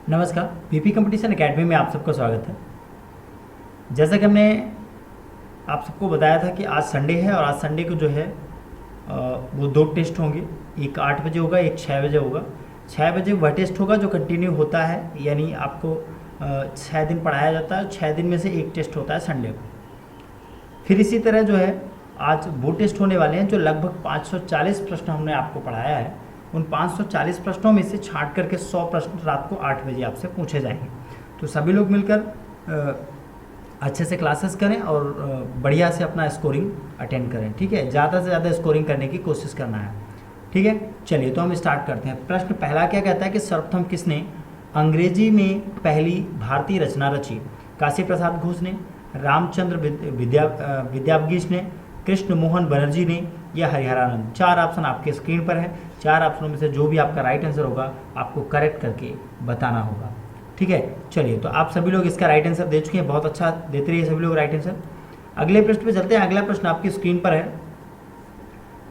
नमस्कार। PP competition academy में आप सबका स्वागत है। जैसा कि हमने आप सबको बताया था कि आज संडे है और आज संडे को जो है वो दो टेस्ट होंगे। एक 8 बजे होगा, एक 6 बजे होगा। 6 बजे वह टेस्ट होगा जो कंटिन्यू होता है, यानी आपको 6 दिन पढ़ाया जाता है। 6 दिन में से एक टेस्ट होता है संडे को। फिर इसी तरह जो है आज वो टेस्ट होने वाले हैं जो लगभग 540 प्रश्न हमने आपको पढ़ाया है। उन 540 प्रश्नों में से छांट करके 100 प्रश्न रात को 8 बजे आपसे पूछे जाएंगे। तो सभी लोग मिलकर अच्छे से क्लासेस करें और बढ़िया से अपना स्कोरिंग अटेंड करें। ठीक है, ज़्यादा से ज़्यादा स्कोरिंग करने की कोशिश करना है। ठीक है, चलिए तो हम स्टार्ट करते हैं। प्रश्न पहला क्या कहता है कि सर्वप्रथम किसने अंग्रेजी में पहली भारतीय रचना रची? काशी प्रसाद घोष ने, रामचंद्र विद्यावगीश ने, कृष्ण मोहन बनर्जी ने या हरिहरानंद? 4 ऑप्शन आपके स्क्रीन पर है। 4 ऑप्शनों में से जो भी आपका राइट आंसर होगा आपको करेक्ट करके बताना होगा। ठीक है, चलिए तो आप सभी लोग इसका राइट आंसर दे चुके हैं, बहुत अच्छा देते रहिए सभी लोग राइट आंसर। अगले प्रश्न पे चलते हैं। अगला प्रश्न आपकी स्क्रीन पर है।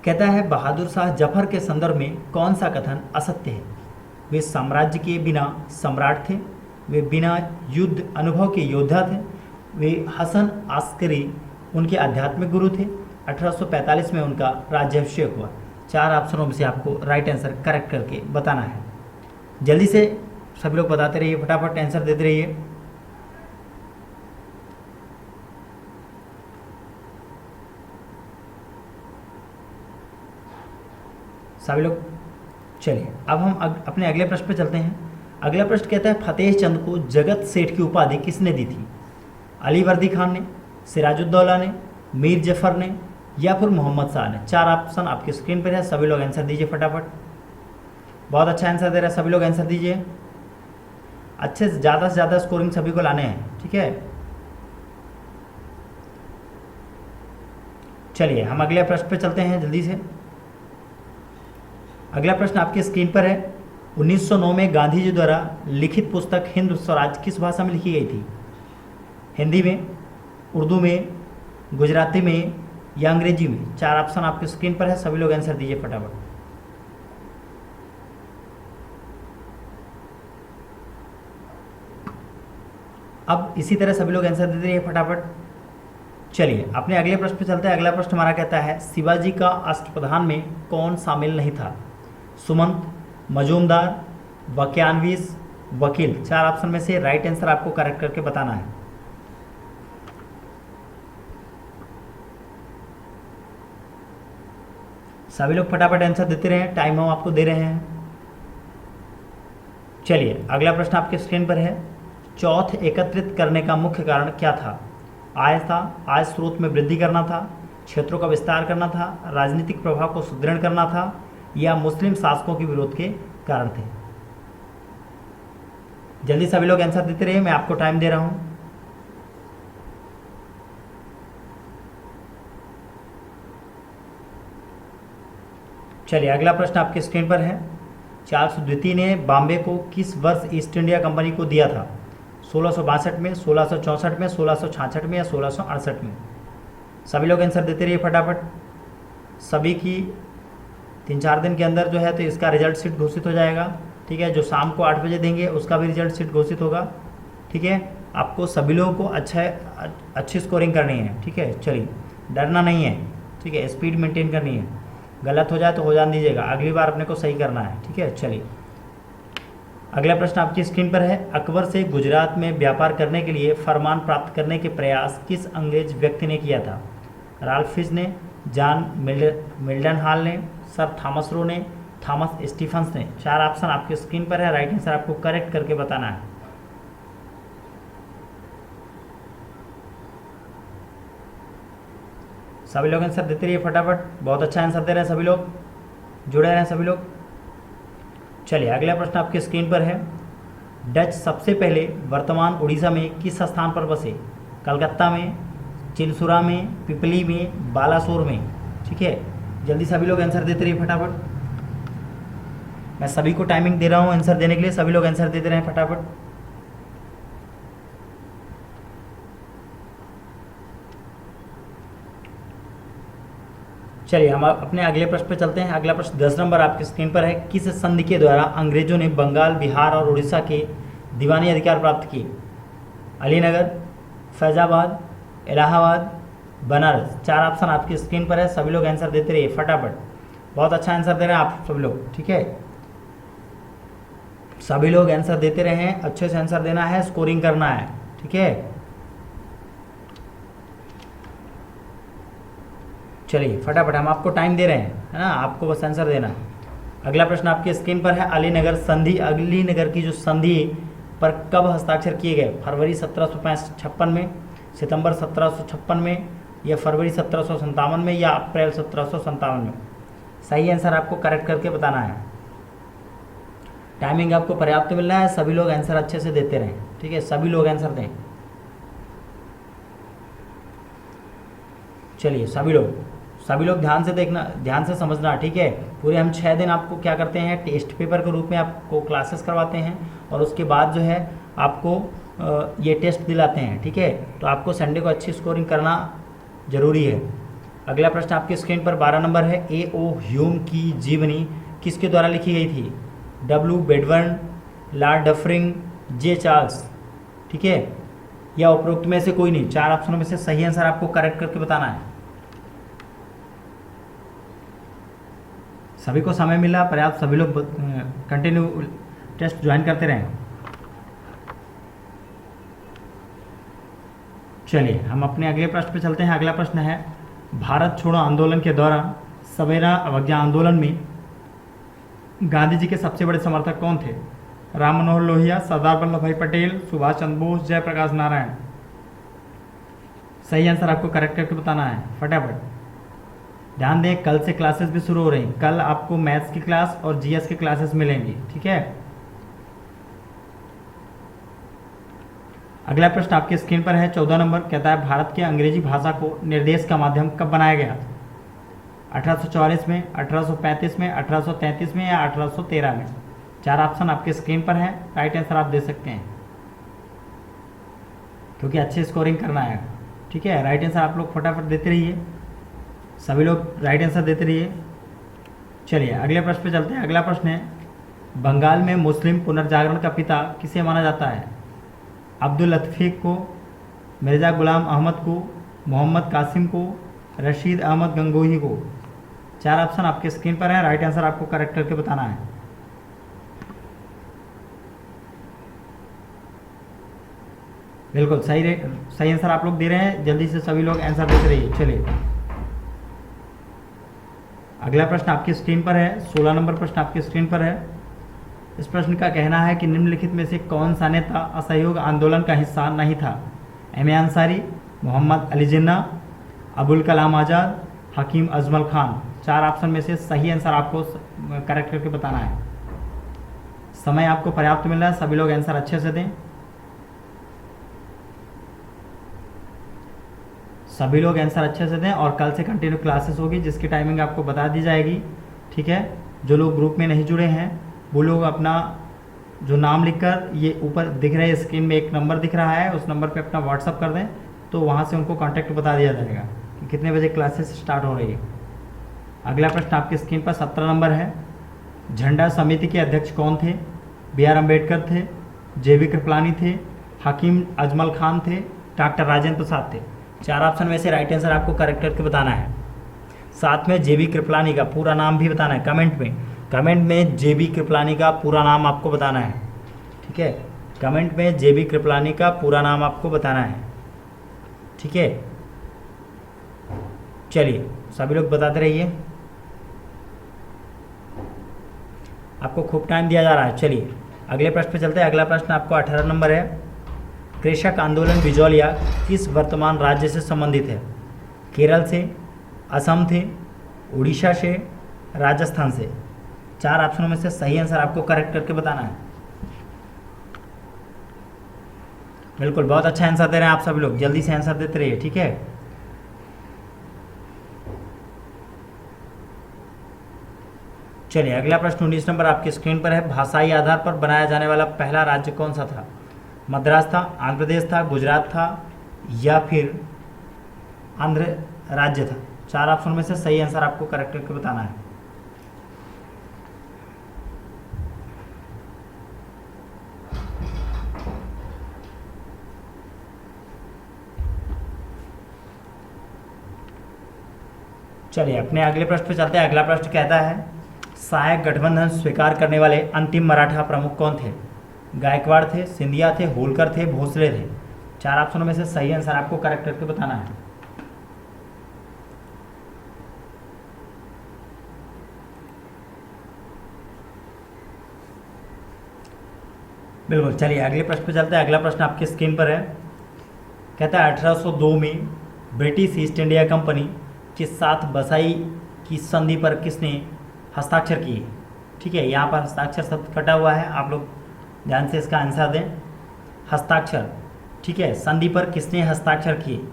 कहता है बहादुर शाह जफर के संदर्भ में कौन सा कथन असत्य है? वे साम्राज्य के बिना सम्राट थे, वे बिना युद्ध अनुभव के योद्धा थे, वे हसन आस्करी उनके आध्यात्मिक गुरु थे, 1845 में उनका राज्याभिषेक हुआ। 4 ऑप्शनों में से आपको राइट आंसर करेक्ट करके बताना है। जल्दी से सभी लोग बताते रहिए, फटाफट आंसर देते रहिए। सभी लोग चलिए अब हम अपने अगले प्रश्न पे चलते हैं। अगला प्रश्न कहता है फतेह चंद को जगत सेठ की उपाधि किसने दी थी? अली वर्दी खान ने, सिराजुद्दौला ने, मीर जफर ने या फिर मोहम्मद शाह ने? 4 ऑप्शन आपकी स्क्रीन पर है, सभी लोग आंसर दीजिए फटाफट। बहुत अच्छा आंसर दे रहा है, सभी लोग आंसर दीजिए। अच्छे से ज़्यादा स्कोरिंग सभी को लाने हैं। ठीक है, चलिए हम अगले प्रश्न पे चलते हैं जल्दी से। अगला प्रश्न आपकी स्क्रीन पर है। 1909 में गांधी जी द्वारा लिखित पुस्तक हिंद स्वराज किस भाषा में लिखी गई थी? हिंदी में, उर्दू में, गुजराती में या अंग्रेजी में? 4 ऑप्शन आपकी स्क्रीन पर है, सभी लोग आंसर दीजिए फटाफट। अब इसी तरह सभी लोग आंसर देते रहिए फटाफट। चलिए अपने अगले प्रश्न पे चलते हैं। अगला प्रश्न हमारा कहता है शिवाजी का अष्टप्रधान में कौन शामिल नहीं था? सुमंत, मजूमदार, वाक्यान्वीस, वकील? 4 ऑप्शन में से राइट आंसर आपको करेक्ट करके बताना है। सभी लोग फटाफट आंसर देते रहे, टाइम हम आपको दे रहे हैं। चलिए अगला प्रश्न आपके स्क्रीन पर है। चौथ एकत्रित करने का मुख्य कारण क्या था? आय था, आय स्रोत में वृद्धि करना था, क्षेत्रों का विस्तार करना था, राजनीतिक प्रभाव को सुदृढ़ करना था या मुस्लिम शासकों के विरोध के कारण थे? जल्दी सभी लोग आंसर देते रहिए, मैं आपको टाइम दे रहा हूं। चलिए अगला प्रश्न आपके स्क्रीन पर है। चार्ल्स द्वितीय ने बॉम्बे को किस वर्ष ईस्ट इंडिया कंपनी को दिया था? 1662 में, 1664 में, 1666 में या 1668 में? सभी लोग आंसर देते रहिए फटाफट। सभी की 3-4 दिन के अंदर जो है तो इसका रिजल्ट शीट घोषित हो जाएगा। ठीक है, जो शाम को 8 बजे देंगे उसका भी रिजल्ट शीट घोषित होगा। ठीक है, आपको सभी लोगों को अच्छी स्कोरिंग करनी है। ठीक है, चलिए डरना नहीं है। ठीक है, स्पीड मेंटेन करनी है, गलत हो जाए तो हो जाने दीजिएगा, अगली बार अपने को सही करना है। ठीक है, चलिए अगला प्रश्न आपकी स्क्रीन पर है। अकबर से गुजरात में व्यापार करने के लिए फरमान प्राप्त करने के प्रयास किस अंग्रेज व्यक्ति ने किया था? राल्फ फिच ने, जॉन मिल्डन हॉल ने, सर थॉमस रो ने, थॉमस स्टीफंस ने? 4 ऑप्शन आपकी स्क्रीन पर है, राइट आंसर आपको करेक्ट करके बताना है। सभी लोग आंसर देते रहिए फटाफट, बहुत अच्छा आंसर दे रहे हैं सभी लोग, जुड़े रहे हैं सभी लोग। चलिए अगला प्रश्न आपके स्क्रीन पर है। डच सबसे पहले वर्तमान उड़ीसा में किस स्थान पर बसे? कलकत्ता में, चिलसुरा में, पिपली में, बालासोर में? ठीक है, जल्दी सभी लोग आंसर देते रहिए फटाफट। मैं सभी को टाइमिंग दे रहा हूँ आंसर देने के लिए, सभी लोग आंसर देते रहें फटाफट। चलिए हम अपने अगले प्रश्न पर चलते हैं। अगला प्रश्न 10 नंबर आपकी स्क्रीन पर है। किस संधि के द्वारा अंग्रेजों ने बंगाल, बिहार और उड़ीसा के दीवानी अधिकार प्राप्त किए? अलीनगर, फैजाबाद, इलाहाबाद, बनारस। 4 ऑप्शन आपकी स्क्रीन पर है, सभी लोग आंसर देते रहिए फटाफट। बहुत अच्छा आंसर दे रहे हैं आप सभी लोग, ठीक है। सभी लोग आंसर देते रहे हैं, अच्छे से आंसर देना है, स्कोरिंग करना है, ठीक है। चलिए फटाफट, हम आपको टाइम दे रहे हैं, है ना, आपको बस आंसर देना है। अगला प्रश्न आपकी स्क्रीन पर है, अलीनगर संधि, अलीनगर की जो संधि पर कब हस्ताक्षर किए गए? फरवरी 1756 में, सितंबर 1756 में, या फरवरी 1757 में, या अप्रैल 1757 में? सही आंसर आपको करेक्ट करके बताना है। टाइमिंग आपको पर्याप्त मिल रहा है, सभी लोग आंसर अच्छे से देते रहें, ठीक है, सभी लोग आंसर दें। चलिए सभी लोग ध्यान से देखना, ध्यान से समझना, ठीक है। पूरे हम 6 दिन आपको क्या करते हैं, टेस्ट पेपर के रूप में आपको क्लासेस करवाते हैं, और उसके बाद जो है आपको ये टेस्ट दिलाते हैं, ठीक है। तो आपको संडे को अच्छी स्कोरिंग करना जरूरी है। अगला प्रश्न आपकी स्क्रीन पर 12 नंबर है, A.O. ह्यूम की जीवनी किसके द्वारा लिखी गई थी? W. Wedderburn, Lord Dufferin, J. Charles, ठीक है, या उपरोक्त में से कोई नहीं? 4 ऑप्शनों में से सही आंसर आपको करेक्ट करके बताना है। सभी को समय मिला पर्याप्त, सभी लोग कंटिन्यू टेस्ट ज्वाइन करते रहें। चलिए हम अपने अगले प्रश्न पे चलते हैं। अगला प्रश्न है, भारत छोड़ो आंदोलन के दौरान सवेरा अवज्ञा आंदोलन में गांधी जी के सबसे बड़े समर्थक कौन थे? राम मनोहर लोहिया, सरदार वल्लभ भाई पटेल, सुभाष चंद्र बोस, जयप्रकाश नारायण? सही आंसर आपको करेक्ट करके बताना है फटाफट। ध्यान दें, कल से क्लासेस भी शुरू हो रही हैं, कल आपको मैथ्स की क्लास और जीएस की क्लासेस मिलेंगी, ठीक है। अगला प्रश्न आपकी स्क्रीन पर है, 14 नंबर, कहता है भारत के अंग्रेजी भाषा को निर्देश का माध्यम कब बनाया गया? 1844 में, 1835 में, 1833 में, या 1813 में? 4 ऑप्शन आपके स्क्रीन पर है, राइट आंसर आप दे सकते हैं, क्योंकि अच्छी स्कोरिंग करना है, ठीक है। राइट आंसर आप लोग फटाफट देते रहिए, सभी लोग राइट आंसर देते रहिए। चलिए अगले प्रश्न पे चलते हैं। अगला प्रश्न है, बंगाल में मुस्लिम पुनर्जागरण का पिता किसे माना जाता है? अब्दुल लतीफ़ को, मिर्ज़ा गुलाम अहमद को, मोहम्मद कासिम को, रशीद अहमद गंगोही को? 4 ऑप्शन आपके स्क्रीन पर है, राइट आंसर आपको करेक्ट करके बताना है। बिल्कुल सही आंसर आप लोग दे रहे हैं, जल्दी से सभी लोग आंसर देते रहिए। चलिए अगला प्रश्न आपकी स्क्रीन पर है, 16 नंबर प्रश्न आपकी स्क्रीन पर है। इस प्रश्न का कहना है कि निम्नलिखित में से कौन सा नेता असहयोग आंदोलन का हिस्सा नहीं था? M.A. अंसारी, मोहम्मद अली जिन्ना, अबुल कलाम आज़ाद, हकीम अजमल खान? 4 ऑप्शन में से सही आंसर आपको करेक्ट करके बताना है। समय आपको पर्याप्त मिल रहा है, सभी लोग आंसर अच्छे से दें, सभी लोग आंसर अच्छे से दें, और कल से कंटिन्यू क्लासेस होगी जिसकी टाइमिंग आपको बता दी जाएगी, ठीक है। जो लोग ग्रुप में नहीं जुड़े हैं वो लोग अपना जो नाम लिखकर, ये ऊपर दिख रहे स्क्रीन में एक नंबर दिख रहा है, उस नंबर पे अपना व्हाट्सअप कर दें, तो वहाँ से उनको कांटेक्ट बता दिया जाएगा कि कितने बजे क्लासेस स्टार्ट हो रही है। अगला प्रश्न आपकी स्क्रीन पर 17 नंबर है, झंडा समिति के अध्यक्ष कौन थे? B.R. अम्बेडकर थे, J.B. कृपलानी थे, हकीम अजमल खान थे, डॉक्टर राजेंद्र प्रसाद थे? 4 ऑप्शन में से राइट आंसर आपको करेक्ट करके बताना है। साथ में J.B. कृपलानी का पूरा नाम भी बताना है, कमेंट में J.B. कृपलानी का पूरा नाम आपको बताना है, ठीक है। कमेंट में J.B. कृपलानी का पूरा नाम आपको बताना है, ठीक है। चलिए सभी लोग बताते रहिए, आपको खूब टाइम दिया जा रहा है। चलिए अगले प्रश्न पे चलते हैं। अगला प्रश्न आपको 18 नंबर है, कृषक आंदोलन बिजौलिया किस वर्तमान राज्य से संबंधित है? केरल से, असम थे, उड़ीसा से, राजस्थान से? 4 ऑप्शनों में से सही आंसर आपको करेक्ट करके बताना है। बिल्कुल बहुत अच्छा आंसर दे रहे हैं आप सभी लोग, जल्दी से आंसर देते रहिए, ठीक है। चलिए अगला प्रश्न 19 नंबर आपकी स्क्रीन पर है, भाषाई आधार पर बनाया जाने वाला पहला राज्य कौन सा था? मद्रास था, आंध्र प्रदेश था, गुजरात था, या फिर आंध्र राज्य था? 4 ऑप्शन में से सही आंसर आपको करेक्ट करके बताना है। चलिए अपने अगले प्रश्न पे चलते हैं। अगला प्रश्न कहता है सहायक गठबंधन स्वीकार करने वाले अंतिम मराठा प्रमुख कौन थे? गायकवाड़ थे, सिंधिया थे, होलकर थे, भोसले थे। 4 ऑप्शनों में से सही आंसर आपको करेक्ट करके बताना है। बिल्कुल, चलिए अगले प्रश्न पे चलते हैं। अगला प्रश्न आपकी स्क्रीन पर है। कहता है 1802 में ब्रिटिश ईस्ट इंडिया कंपनी के साथ बसाई की संधि पर किसने हस्ताक्षर किए? ठीक है, यहाँ पर हस्ताक्षर शब्द कटा हुआ है, आप लोग ध्यान से इसका आंसर दें। हस्ताक्षर, ठीक है, संधि पर किसने हस्ताक्षर किए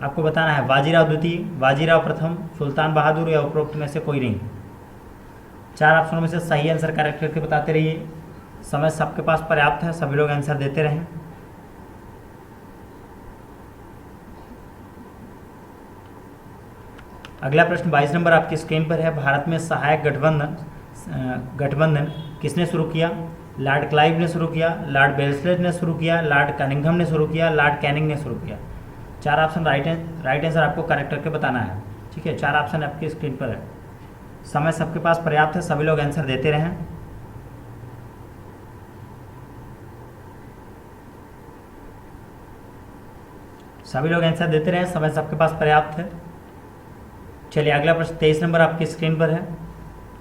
आपको बताना है। बाजीराव द्वितीय, बाजीराव प्रथम, सुल्तान बहादुर या उपरोक्त में से कोई नहीं। 4 ऑप्शनों में से सही आंसर करेक्ट करके बताते रहिए। समय सबके पास पर्याप्त है, सभी लोग आंसर देते रहें। अगला प्रश्न 22 नंबर आपकी स्क्रीन पर है। भारत में सहायक गठबंधन किसने शुरू किया? लॉर्ड क्लाइव ने शुरू किया, लॉर्ड बेल्सलेट ने शुरू किया, लॉर्ड कनिंघम ने शुरू किया, लॉर्ड कैनिंग ने शुरू किया। 4 ऑप्शन राइट आंसर आपको करेक्ट करके बताना है। ठीक है, 4 ऑप्शन आपकी स्क्रीन पर है। समय सबके पास पर्याप्त है, सभी लोग आंसर देते रहें। सभी लोग आंसर देते रहें, समय सबके पास पर्याप्त है। चलिए अगला प्रश्न 23 नंबर आपकी स्क्रीन पर है।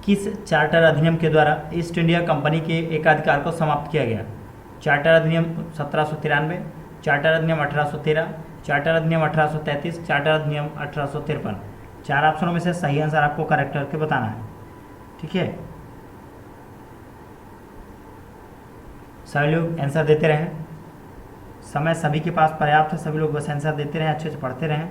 किस चार्टर अधिनियम के द्वारा ईस्ट इंडिया कंपनी के एकाधिकार को समाप्त किया गया? चार्टर अधिनियम 1793, चार्टर अधिनियम 1813, चार्टर अधिनियम 1833, चार्टर अधिनियम 1853। 4 ऑप्शनों में से सही आंसर आपको करेक्ट करके बताना है। ठीक है, सभी लोग आंसर देते रहें, समय सभी के पास पर्याप्त है, सभी लोग बस आंसर देते रहें, अच्छे से पढ़ते रहें।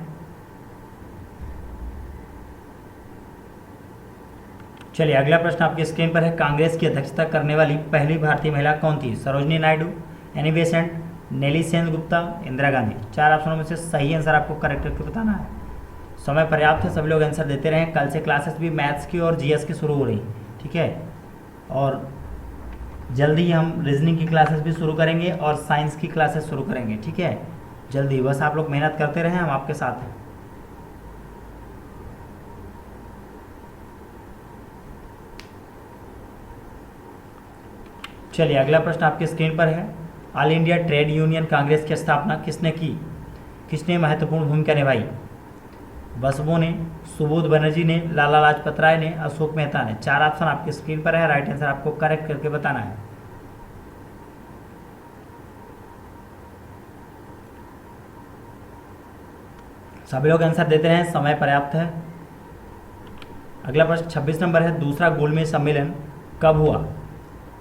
चलिए अगला प्रश्न आपकी स्क्रीन पर है। कांग्रेस की अध्यक्षता करने वाली पहली भारतीय महिला कौन थी? सरोजनी नायडू, एनी बेसेंट, नेली सेनगुप्ता, इंदिरा गांधी। 4 ऑप्शनों में से सही आंसर आपको करेक्ट करके बताना है। समय पर्याप्त है, सभी लोग आंसर देते रहें। कल से क्लासेस भी मैथ्स की और जीएस की शुरू हो रही, ठीक है, और जल्दी हम रीजनिंग की क्लासेस भी शुरू करेंगे और साइंस की क्लासेस शुरू करेंगे। ठीक है, जल्दी, बस आप लोग मेहनत करते रहें, हम आपके साथ हैं। चलिए अगला प्रश्न आपकी स्क्रीन पर है। All India trade union Congress की स्थापना किसने की? किसने महत्वपूर्ण भूमिका निभाई? बसवों ने, सुबोध बनर्जी ने, लाला लाजपत राय ने, अशोक मेहता ने। 4 ऑप्शन आपकी स्क्रीन पर है, राइट आंसर आपको करेक्ट करके बताना है। सभी लोग आंसर देते हैं, समय पर्याप्त है। अगला प्रश्न 26 नंबर है। दूसरा गोलमेज सम्मेलन कब हुआ?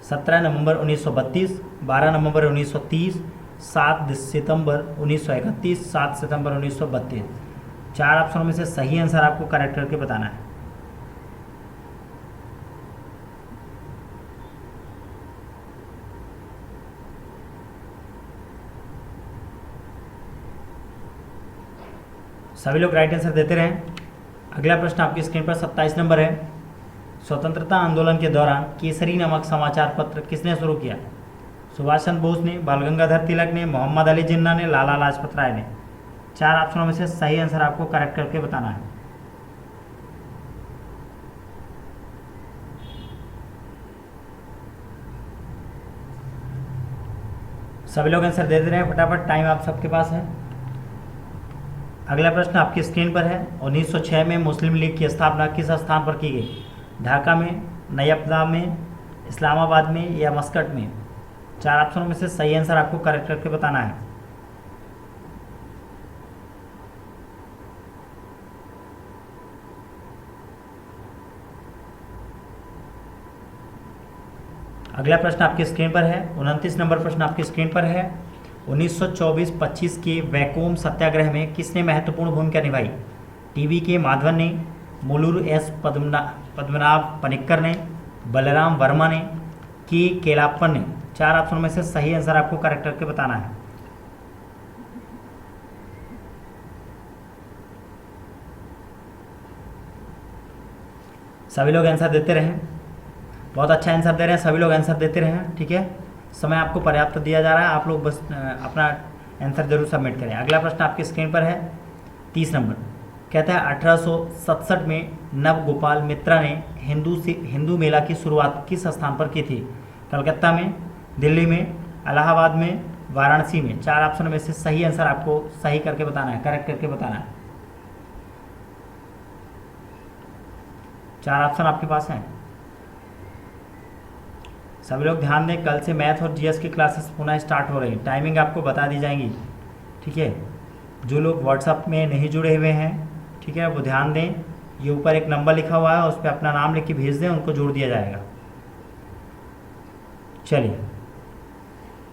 17 नवंबर 1932, 12 नवंबर 1930, 7 सितंबर 1931, 7 सितंबर 1932। 4 ऑप्शनों में से सही आंसर आपको करेक्ट करके बताना है। सभी लोग राइट आंसर देते रहें। अगला प्रश्न आपकी स्क्रीन पर 27 नंबर है। स्वतंत्रता आंदोलन के दौरान केसरी नामक समाचार पत्र किसने शुरू किया? सुभाष चंद्र बोस ने, बाल गंगाधर तिलक ने, मोहम्मद अली जिन्ना ने, लाला लाजपत राय ने। 4 ऑप्शनों में से सही आंसर आपको करेक्ट करके बताना है। सभी लोग आंसर दे रहे हैं फटाफट, टाइम आप सबके पास है। अगला प्रश्न आपकी स्क्रीन पर है। 1906 में मुस्लिम लीग की स्थापना किस स्थान पर की गई? ढाका में, नयपदा में, इस्लामाबाद में या मस्कट में? 4 ऑप्शनों में से सही आंसर आपको करेक्ट करके बताना है। अगला प्रश्न आपकी स्क्रीन पर है। 29 नंबर प्रश्न आपकी स्क्रीन पर है। 1924-25 के वैकोम सत्याग्रह में किसने महत्वपूर्ण भूमिका निभाई? टीवी के माधवन ने, मुलुरु एस पद्मनाभ पनिक्कर ने, बलराम वर्मा ने, के केलाप्पन ने। 4 ऑप्शन में से सही आंसर आपको करेक्ट करके बताना है। सभी लोग आंसर देते रहें, बहुत अच्छा आंसर दे रहे हैं, सभी लोग आंसर देते रहें। ठीक है, समय आपको पर्याप्त दिया जा रहा है, आप लोग बस अपना आंसर जरूर सबमिट करें। अगला प्रश्न आपकी स्क्रीन पर है 30 नंबर। कहता है 1867 में नवगोपाल मित्रा ने हिंदू मेला की शुरुआत किस स्थान पर की थी? कलकत्ता में, दिल्ली में, इलाहाबाद में, वाराणसी में। 4 ऑप्शन में से सही आंसर आपको सही करके बताना है, करेक्ट करके बताना है। 4 ऑप्शन आपके पास हैं। सभी लोग ध्यान दें, कल से मैथ और जीएस की क्लासेस पुनः स्टार्ट हो रही हैं। टाइमिंग आपको बता दी जाएंगी, ठीक है। जो लोग व्हाट्सएप में नहीं जुड़े हुए हैं, ठीक है, वो ध्यान दें, ये ऊपर एक नंबर लिखा हुआ है, उस पर अपना नाम लिख के भेज दें, उनको जोड़ दिया जाएगा। चलिए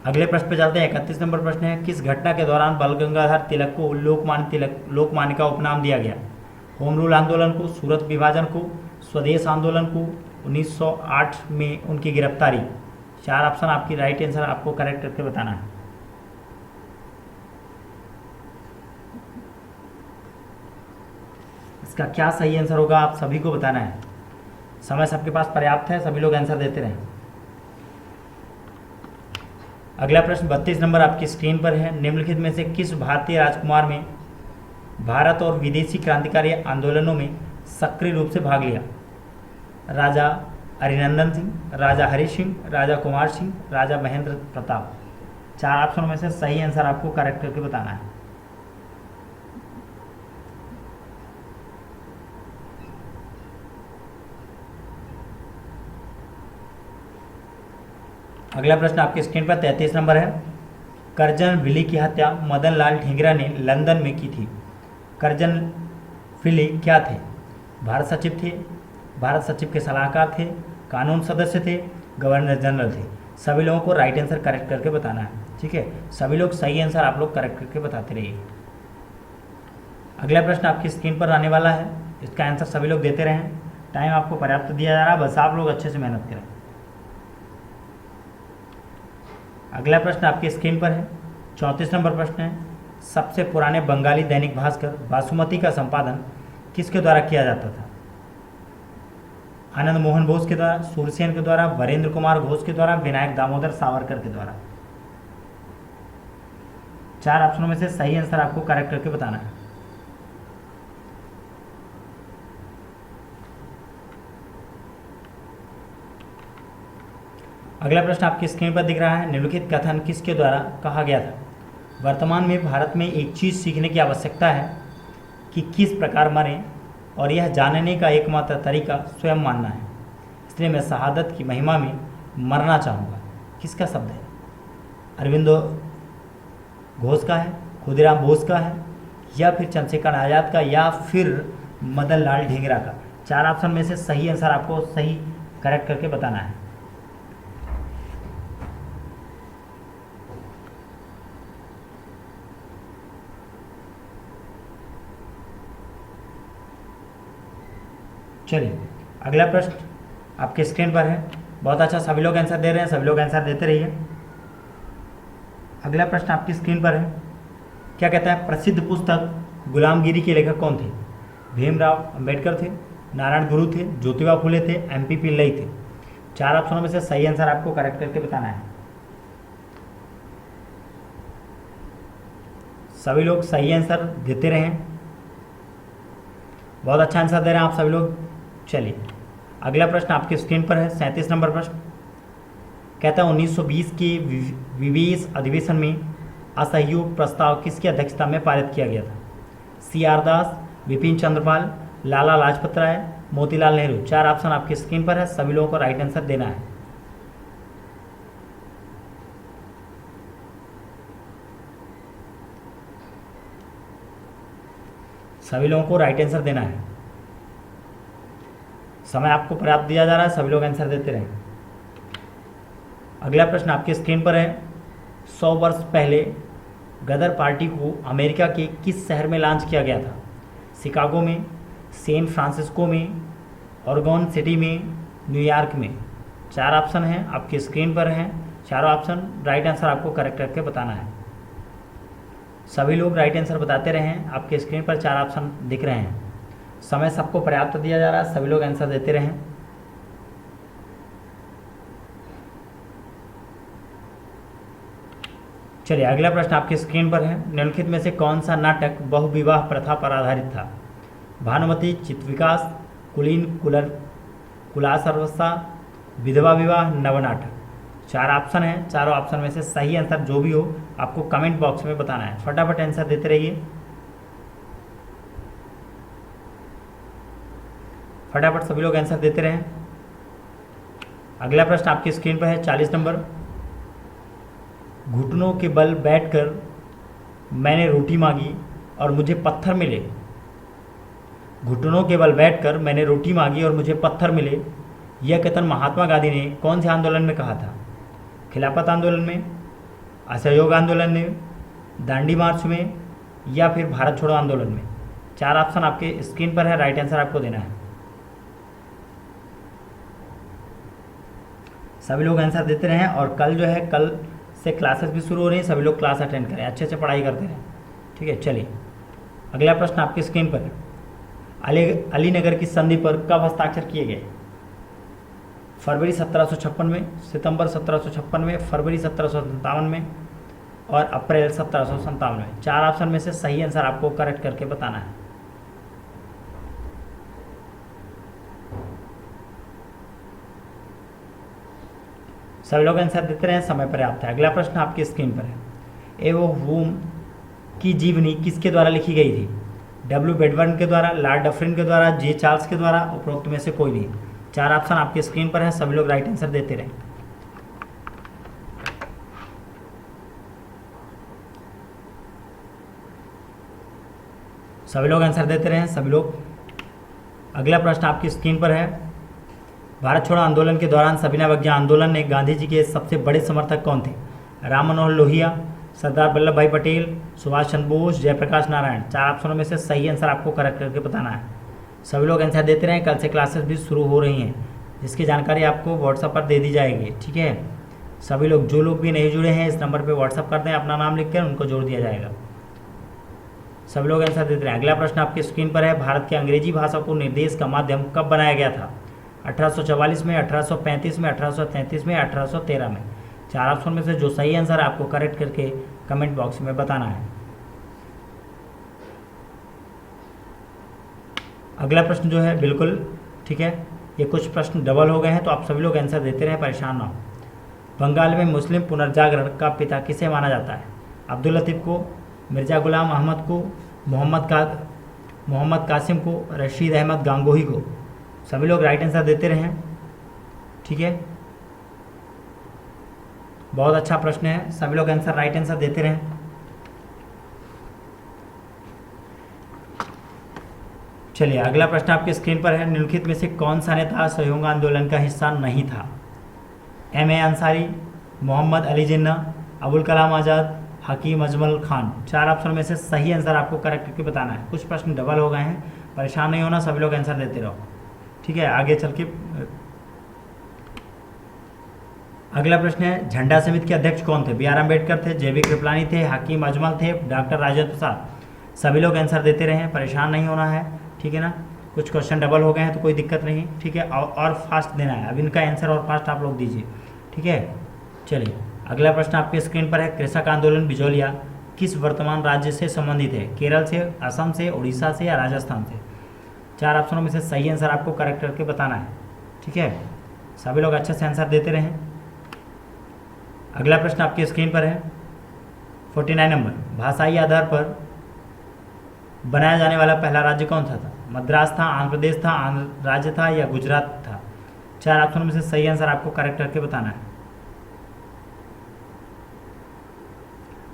अगले प्रश्न पे चलते हैं। 31 नंबर प्रश्न है, किस घटना के दौरान बाल गंगाधर तिलक को लोकमान्य का उपनाम दिया गया? होम रूल आंदोलन को, सूरत विभाजन को, स्वदेश आंदोलन को, 1908 में उनकी गिरफ्तारी। 4 ऑप्शन आपकी राइट आंसर आपको करेक्ट करके बताना है। इसका क्या सही आंसर होगा आप सभी को बताना है। समय सबके पास पर्याप्त है, सभी लोग आंसर देते रहें। अगला प्रश्न 32 नंबर आपकी स्क्रीन पर है। निम्नलिखित में से किस भारतीय राजकुमार में भारत और विदेशी क्रांतिकारी आंदोलनों में सक्रिय रूप से भाग लिया? राजा अरिनंदन सिंह, राजा हरि सिंह, राजा कुमार सिंह, राजा महेंद्र प्रताप। 4 ऑप्शनों में से सही आंसर आपको करेक्ट करके बताना है। अगला प्रश्न आपकी स्क्रीन पर 33 नंबर है। करजन विली की हत्या मदन लाल ढींगरा ने लंदन में की थी। करजन विली क्या थे? भारत सचिव थे, भारत सचिव के सलाहकार थे, कानून सदस्य थे, गवर्नर जनरल थे। सभी लोगों को राइट आंसर करेक्ट करके बताना है, ठीक है। सभी लोग सही आंसर आप लोग करेक्ट करके बताते रहिए। अगला प्रश्न आपकी स्क्रीन पर आने वाला है, इसका आंसर सभी लोग देते रहें। टाइम आपको पर्याप्त दिया जा रहा है, बस आप लोग अच्छे से मेहनत करें। अगला प्रश्न आपकी स्क्रीन पर है, 34 नंबर प्रश्न है। सबसे पुराने बंगाली दैनिक भास्कर बासुमती का संपादन किसके द्वारा किया जाता था? आनंद मोहन बोस के द्वारा, सूरसेन के द्वारा, वरेंद्र कुमार घोष के द्वारा, विनायक दामोदर सावरकर के द्वारा। 4 ऑप्शनों में से सही आंसर आपको करेक्ट करके बताना है। अगला प्रश्न आपकी स्क्रीन पर दिख रहा है। निम्नलिखित कथन किसके द्वारा कहा गया था? वर्तमान में भारत में एक चीज़ सीखने की आवश्यकता है कि किस प्रकार मरें, और यह जानने का एकमात्र तरीका स्वयं मानना है, इसलिए मैं शहादत की महिमा में मरना चाहूँगा। किसका शब्द है? अरविंदो घोष का है, खुदीराम बोस का है, या फिर चंद्रशेखर आज़ाद का, या फिर मदन लाल ढींगरा का। 4 ऑप्शन में से सही आंसर आपको सही करेक्ट करके बताना है। चलिए अगला प्रश्न आपके स्क्रीन पर है। बहुत अच्छा, सभी लोग आंसर दे रहे हैं, सभी लोग आंसर देते रहिए। अगला प्रश्न आपकी स्क्रीन पर है। क्या कहता है? प्रसिद्ध पुस्तक गुलामगिरी के लेखक कौन थे? भीमराव अंबेडकर थे, नारायण गुरु थे, ज्योतिबा फुले थे, एमपी पिल्लई थे। 4 ऑप्शनों में से सही आंसर आपको करेक्ट करके बताना है। सभी लोग सही आंसर देते रहें, बहुत अच्छा आंसर दे रहे हैं आप सभी लोग। चलिए अगला प्रश्न आपके स्क्रीन पर है, 37 नंबर प्रश्न। कहता है 1920 के विवेश अधिवेशन में असहयोग प्रस्ताव किसकी अध्यक्षता में पारित किया गया था? CR दास, विपिन चंद्रपाल, लाला लाजपत राय, मोतीलाल नेहरू। 4 ऑप्शन आपके स्क्रीन पर है, सभी लोगों को राइट आंसर देना है। सभी लोगों को राइट आंसर देना है। समय आपको पर्याप्त दिया जा रहा है, सभी लोग आंसर देते रहें। अगला प्रश्न आपके स्क्रीन पर है। 100 वर्ष पहले गदर पार्टी को अमेरिका के किस शहर में लॉन्च किया गया था? शिकागो में, सैन फ्रांसिस्को में, ओरेगन सिटी में, न्यूयॉर्क में। 4 ऑप्शन हैं आपके स्क्रीन पर हैं, चारों ऑप्शन राइट आंसर आपको करेक्ट करके बताना है। सभी लोग राइट आंसर बताते रहें, आपके स्क्रीन पर 4 ऑप्शन दिख रहे हैं। समय सबको पर्याप्त दिया जा रहा है, सभी लोग आंसर देते रहें। चलिए अगला प्रश्न आपकी स्क्रीन पर है। निम्नलिखित में से कौन सा नाटक बहुविवाह प्रथा पर आधारित था? भानुमति, चित्त विकास, कुलीन, कुलास अवस्था, विधवा विवाह, नवनाटक। 4 ऑप्शन हैं, चारों ऑप्शन में से सही आंसर जो भी हो आपको कमेंट बॉक्स में बताना है। फटाफट आंसर देते रहिए, फटाफट सभी लोग आंसर देते रहें। अगला प्रश्न आपकी स्क्रीन पर है 40 नंबर। घुटनों के बल बैठकर मैंने रोटी मांगी और मुझे पत्थर मिले। घुटनों के बल बैठकर मैंने रोटी मांगी और मुझे पत्थर मिले, यह कथन महात्मा गांधी ने कौन से आंदोलन में कहा था? खिलाफत आंदोलन में, असहयोग आंदोलन में, दांडी मार्च में, या फिर भारत छोड़ो आंदोलन में। 4 ऑप्शन आपके स्क्रीन पर है, राइट आंसर आपको देना है। सभी लोग आंसर देते रहें और कल जो है, कल से क्लासेस भी शुरू हो रही हैं, सभी लोग क्लास अटेंड करें, अच्छे से पढ़ाई करते रहें, ठीक है। चलिए अगला प्रश्न आपकी स्क्रीन पर है। अलीनगर की संधि पर कब हस्ताक्षर किए गए? फरवरी 1756 में, सितंबर 1756 में, फरवरी 1757 में और अप्रैल 1757 में। 4 ऑप्शन में से सही आंसर आपको करेक्ट करके बताना है। सभी लोग आंसर देते रहे, समय पर्याप्त है। अगला प्रश्न आपकी स्क्रीन पर है। एवो हुम की जीवनी किसके द्वारा लिखी गई थी? डब्ल्यू बेडबर्न के द्वारा, लॉर्ड डफरिन के द्वारा, जे चार्ल्स के द्वारा, उपरोक्त में से कोई नहीं। 4 ऑप्शन आपकी स्क्रीन पर है, सभी लोग राइट आंसर देते रहें। सभी लोग आंसर देते रहें, सभी लोग। अगला प्रश्न आपकी स्क्रीन पर है। भारत छोड़ो आंदोलन के दौरान सविनय अवज्ञा आंदोलन में गांधी जी के सबसे बड़े समर्थक कौन थे? राम मनोहर लोहिया, सरदार वल्लभ भाई पटेल, सुभाष चंद्र बोस, जयप्रकाश नारायण। 4 ऑप्शनों में से सही आंसर आपको करेक्ट करके बताना है। सभी लोग आंसर देते रहें, कल से क्लासेस भी शुरू हो रही हैं, जिसकी जानकारी आपको व्हाट्सएप पर दे दी जाएगी, ठीक है। सभी लोग, जो लोग भी नहीं जुड़े हैं, इस नंबर पर व्हाट्सएप कर दें, अपना नाम लिख कर उनको जोड़ दिया जाएगा। सभी लोग आंसर देते रहें। अगला प्रश्न आपकी स्क्रीन पर है। भारत की अंग्रेजी भाषा को निर्देश का माध्यम कब बनाया गया था? 1844 में, 1835 में, 1833 में, 1813 में। 4 ऑप्शन में से जो सही आंसर है आपको करेक्ट करके कमेंट बॉक्स में बताना है। अगला प्रश्न जो है बिल्कुल ठीक है, ये कुछ प्रश्न डबल हो गए हैं, तो आप सभी लोग आंसर देते रहें, परेशान ना हो। बंगाल में मुस्लिम पुनर्जागरण का पिता किसे माना जाता है? अब्दुल लतीफ़ को, मिर्ज़ा गुलाम अहमद को, मोहम्मद कासिम को, रशीद अहमद गांगोही को। सभी लोग राइट आंसर देते रहें, ठीक है। बहुत अच्छा प्रश्न है, सभी लोग आंसर राइट आंसर देते रहें। चलिए अगला प्रश्न आपकी स्क्रीन पर है। निम्नलिखित में से कौन सा नेता असहयोग आंदोलन का हिस्सा नहीं था? M.A. अंसारी, मोहम्मद अली जिन्ना, अबुल कलाम आज़ाद, हकीम अजमल खान। 4 ऑप्शन में से सही आंसर आपको करेक्ट करके बताना है। कुछ प्रश्न डबल हो गए हैं, परेशान नहीं होना, सभी लोग आंसर देते रहो, ठीक है। आगे चल के अगला प्रश्न है। झंडा समिति के अध्यक्ष कौन थे? B.R. अम्बेडकर थे, J.B. कृपलानी थे, हकीम अजमल थे, डॉक्टर राजेंद्र प्रसाद। सभी लोग आंसर देते रहे, परेशान नहीं होना है, ठीक है ना। कुछ क्वेश्चन डबल हो गए हैं तो कोई दिक्कत नहीं, ठीक है। और फास्ट देना है, अब इनका आंसर और फास्ट आप लोग दीजिए, ठीक है। चलिए अगला प्रश्न आपकी स्क्रीन पर है। कृषक आंदोलन बिजौलिया किस वर्तमान राज्य से संबंधित है? केरल से, असम से, उड़ीसा से या राजस्थान से? 4 ऑप्शनों में से सही आंसर आपको करेक्ट करके बताना है, ठीक है। सभी लोग अच्छे से आंसर देते रहें। अगला प्रश्न आपकी स्क्रीन पर है 49 नंबर। भाषाई आधार पर बनाया जाने वाला पहला राज्य कौन सा था? मद्रास था, आंध्र प्रदेश था, आंध्र राज्य था या गुजरात था? 4 ऑप्शनों में से सही आंसर आपको करेक्ट करके बताना है।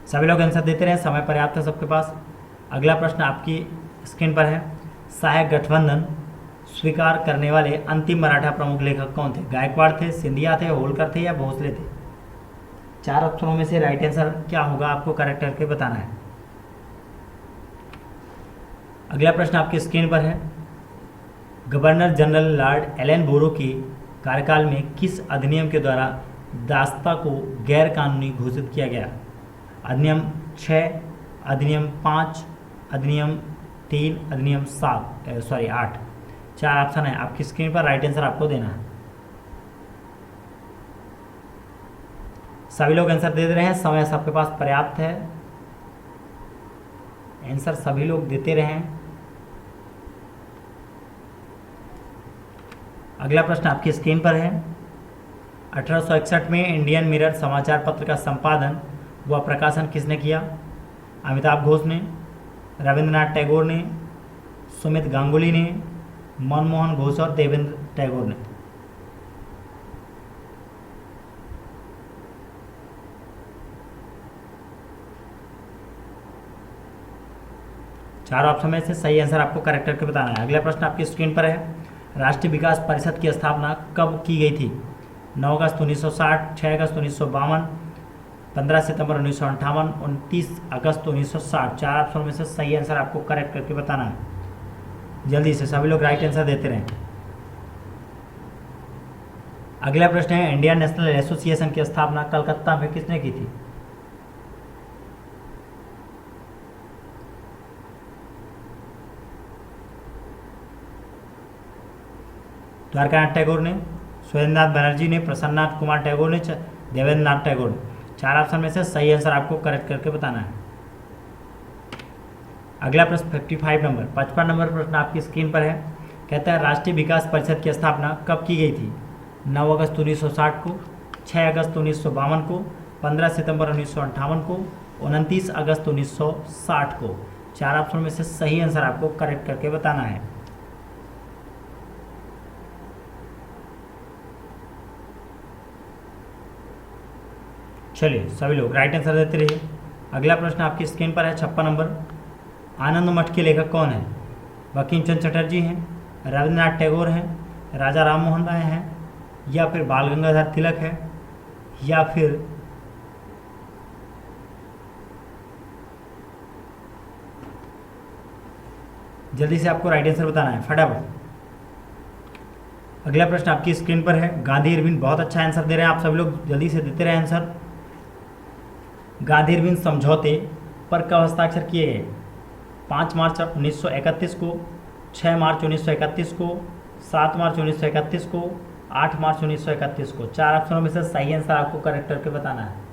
सभी लोग आंसर देते रहे, समय पर्याप्त है सबके पास। अगला प्रश्न आपकी स्क्रीन पर है। सहायक गठबंधन स्वीकार करने वाले अंतिम मराठा प्रमुख लेखक कौन थे? गायकवाड़ थे, सिंधिया थे, होलकर थे या भोसले थे? 4 ऑप्शनों में से राइट आंसर क्या होगा आपको करेक्ट करके बताना है। अगला प्रश्न आपकी स्क्रीन पर है। गवर्नर जनरल लॉर्ड एलन बोरो के कार्यकाल में किस अधिनियम के द्वारा दास्ता को गैर कानूनी घोषित किया गया? अधिनियम 6, अधिनियम 5, अधिनियम 3, अधिनियम 8। 4 ऑप्शन है आपकी स्क्रीन पर, राइट आंसर आपको देना है। सभी लोग आंसर दे रहे हैं, समय सबके पास पर्याप्त है, आंसर सभी लोग देते रहें। अगला प्रश्न आपकी स्क्रीन पर है। 1861 में इंडियन मिरर समाचार पत्र का संपादन व प्रकाशन किसने किया? अमिताभ घोष ने, रविंद्रनाथ टैगोर ने, सुमित गांगुली ने, मनमोहन घोष और देवेंद्र टैगोर ने। चार ऑप्शन में से सही आंसर आपको करेक्ट करके बताना है। अगला प्रश्न आपकी स्क्रीन पर है। राष्ट्रीय विकास परिषद की स्थापना कब की गई थी? 9 अगस्त 1960, 6 अगस्त 1952, 15 सितंबर 1958, 29 अगस्त 1960। चार ऑप्शन में से सही आंसर आपको करेक्ट करके बताना है। जल्दी से सभी लोग राइट आंसर देते रहें। अगला प्रश्न है, इंडियन नेशनल एसोसिएशन की स्थापना कलकत्ता में किसने की थी? द्वारकानाथ टैगोर ने, सुरेंद्रनाथ बनर्जी ने, प्रसन्ननाथ कुमार टैगोर ने, देवेंद्र नाथ टैगोर ने। चार ऑप्शन में से सही आंसर आपको करेक्ट करके बताना है। अगला प्रश्न 55 नंबर 55 नंबर प्रश्न आपकी स्क्रीन पर है। कहता है राष्ट्रीय विकास परिषद की स्थापना कब की गई थी? 9 अगस्त 1960 को, 6 अगस्त 1952 को, 15 सितंबर 1958 को, 29 अगस्त 1960 को। चार ऑप्शन में से सही आंसर आपको करेक्ट करके बताना है। चलिए सभी लोग राइट आंसर देते रहिए। अगला प्रश्न आपकी स्क्रीन पर है 56 नंबर। आनंद मठ के लेखक कौन है? बंकिम चंद्र चटर्जी हैं, रविंद्रनाथ टैगोर हैं, राजा राम मोहन राय हैं, या फिर बाल गंगाधर तिलक है, या फिर जल्दी से आपको राइट आंसर बताना है फटाफट। अगला प्रश्न आपकी स्क्रीन पर है। गांधी इरविन, बहुत अच्छा आंसर दे रहे हैं आप सभी लोग, जल्दी से देते रहे आंसर। गांधी इरविन समझौते पर कब हस्ताक्षर किए गए? 5 मार्च 1931 को, 6 मार्च 1931 को, 7 मार्च 1931 को, 8 मार्च 1931 को। चार ऑप्शनों में से सही आंसर आपको करेक्ट करके बताना है।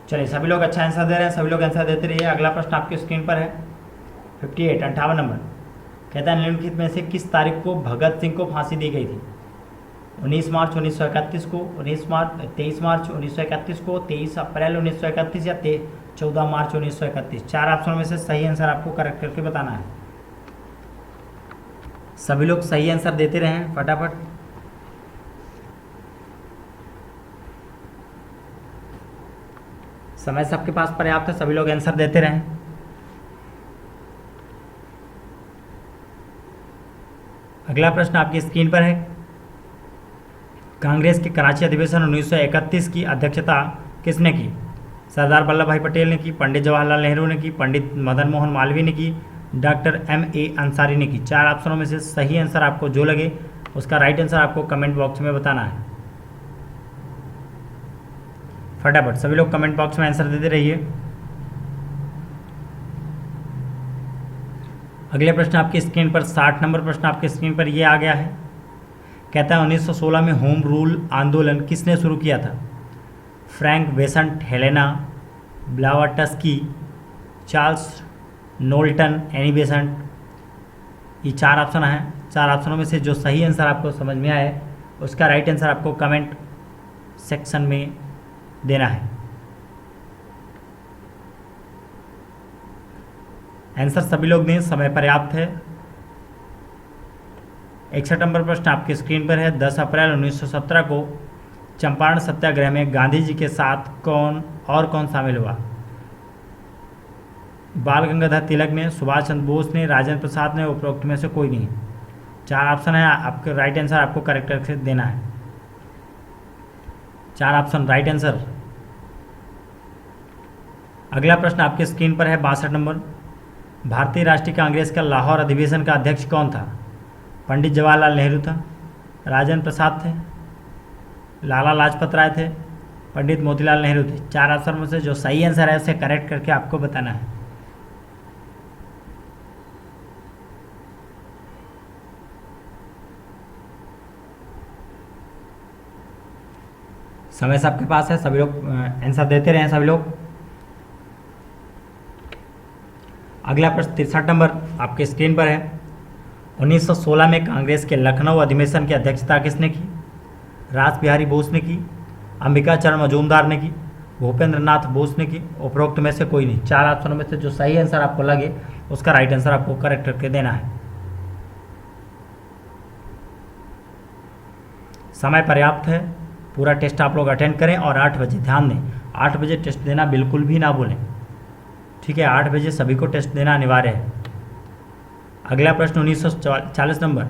चलिए सभी लोग अच्छा आंसर दे रहे हैं, सभी लोग आंसर देते रहिए। अगला प्रश्न आपकी स्क्रीन पर है 58 नंबर। कहता है निम्नलिखित में से किस तारीख को भगत सिंह को फांसी दी गई थी? 19 मार्च 1931 को, 23 मार्च 1931 को, 23 अप्रैल 1931 या 14 मार्च 1931। चार ऑप्शन में से सही आंसर आपको करेक्ट करके बताना है। सभी लोग सही आंसर देते रहें फटाफट। समय सबके पास पर्याप्त है, सभी लोग आंसर देते रहें। अगला प्रश्न आपकी स्क्रीन पर है। कांग्रेस के कराची अधिवेशन 1931 की अध्यक्षता किसने की? सरदार वल्लभ भाई पटेल ने की, पंडित जवाहरलाल नेहरू ने की, पंडित मदन मोहन मालवीय ने की, डॉक्टर M.A. अंसारी ने की। चार ऑप्शनों में से सही आंसर आपको जो लगे उसका राइट आंसर आपको कमेंट बॉक्स में बताना है। फटाफट सभी लोग कमेंट बॉक्स में आंसर देते रहिए। अगले प्रश्न आपकी स्क्रीन पर 60 नंबर प्रश्न आपकी स्क्रीन पर ये आ गया है। कहता है 1916 में होम रूल आंदोलन किसने शुरू किया था? Frank Besant Helena, Blavatsky, Charles Knowlton, Annie Besant. ये चार ऑप्शन हैं। चार ऑप्शनों में से जो सही आंसर आपको समझ में आए उसका राइट आंसर आपको कमेंट सेक्शन में देना है। आंसर सभी लोग दें, समय पर्याप्त है। 61 नंबर प्रश्न आपके स्क्रीन पर है। 10 अप्रैल 1917 को चंपारण सत्याग्रह में गांधी जी के साथ कौन शामिल हुआ? बाल गंगाधर तिलक ने, सुभाष चंद्र बोस ने, राजेंद्र प्रसाद ने, उपरोक्त में से कोई नहीं। चार ऑप्शन है, आपके राइट आंसर आपको करेक्ट करके देना है। चार ऑप्शन राइट आंसर। अगला प्रश्न आपके स्क्रीन पर है 62 नंबर। भारतीय राष्ट्रीय कांग्रेस का लाहौर अधिवेशन का अध्यक्ष कौन था? पंडित जवाहरलाल नेहरू था, राजेंद्र प्रसाद थे, लाला लाजपत राय थे, पंडित मोतीलाल नेहरू थे। चार ऑप्शन में से जो सही आंसर है उसे करेक्ट करके आपको बताना है। समय सबके पास है, सभी लोग आंसर देते रहे सभी लोग। अगला प्रश्न 63 नंबर आपके स्क्रीन पर है। 1916 में कांग्रेस के लखनऊ अधिवेशन की अध्यक्षता किसने की? रास बिहारी बोस ने की, अंबिका चरण मजूमदार ने की, भूपेंद्र नाथ बोस ने की, उपरोक्त में से कोई नहीं। 4 ऑप्शनों में से जो सही आंसर आपको लगे उसका राइट आंसर आपको करेक्ट करके देना है। समय पर्याप्त है, पूरा टेस्ट आप लोग अटेंड करें और 8 बजे ध्यान दें, 8 बजे टेस्ट देना बिल्कुल भी ना भूलें, ठीक है। 8 बजे सभी को टेस्ट देना अनिवार्य है। अगला प्रश्न 1940 नंबर,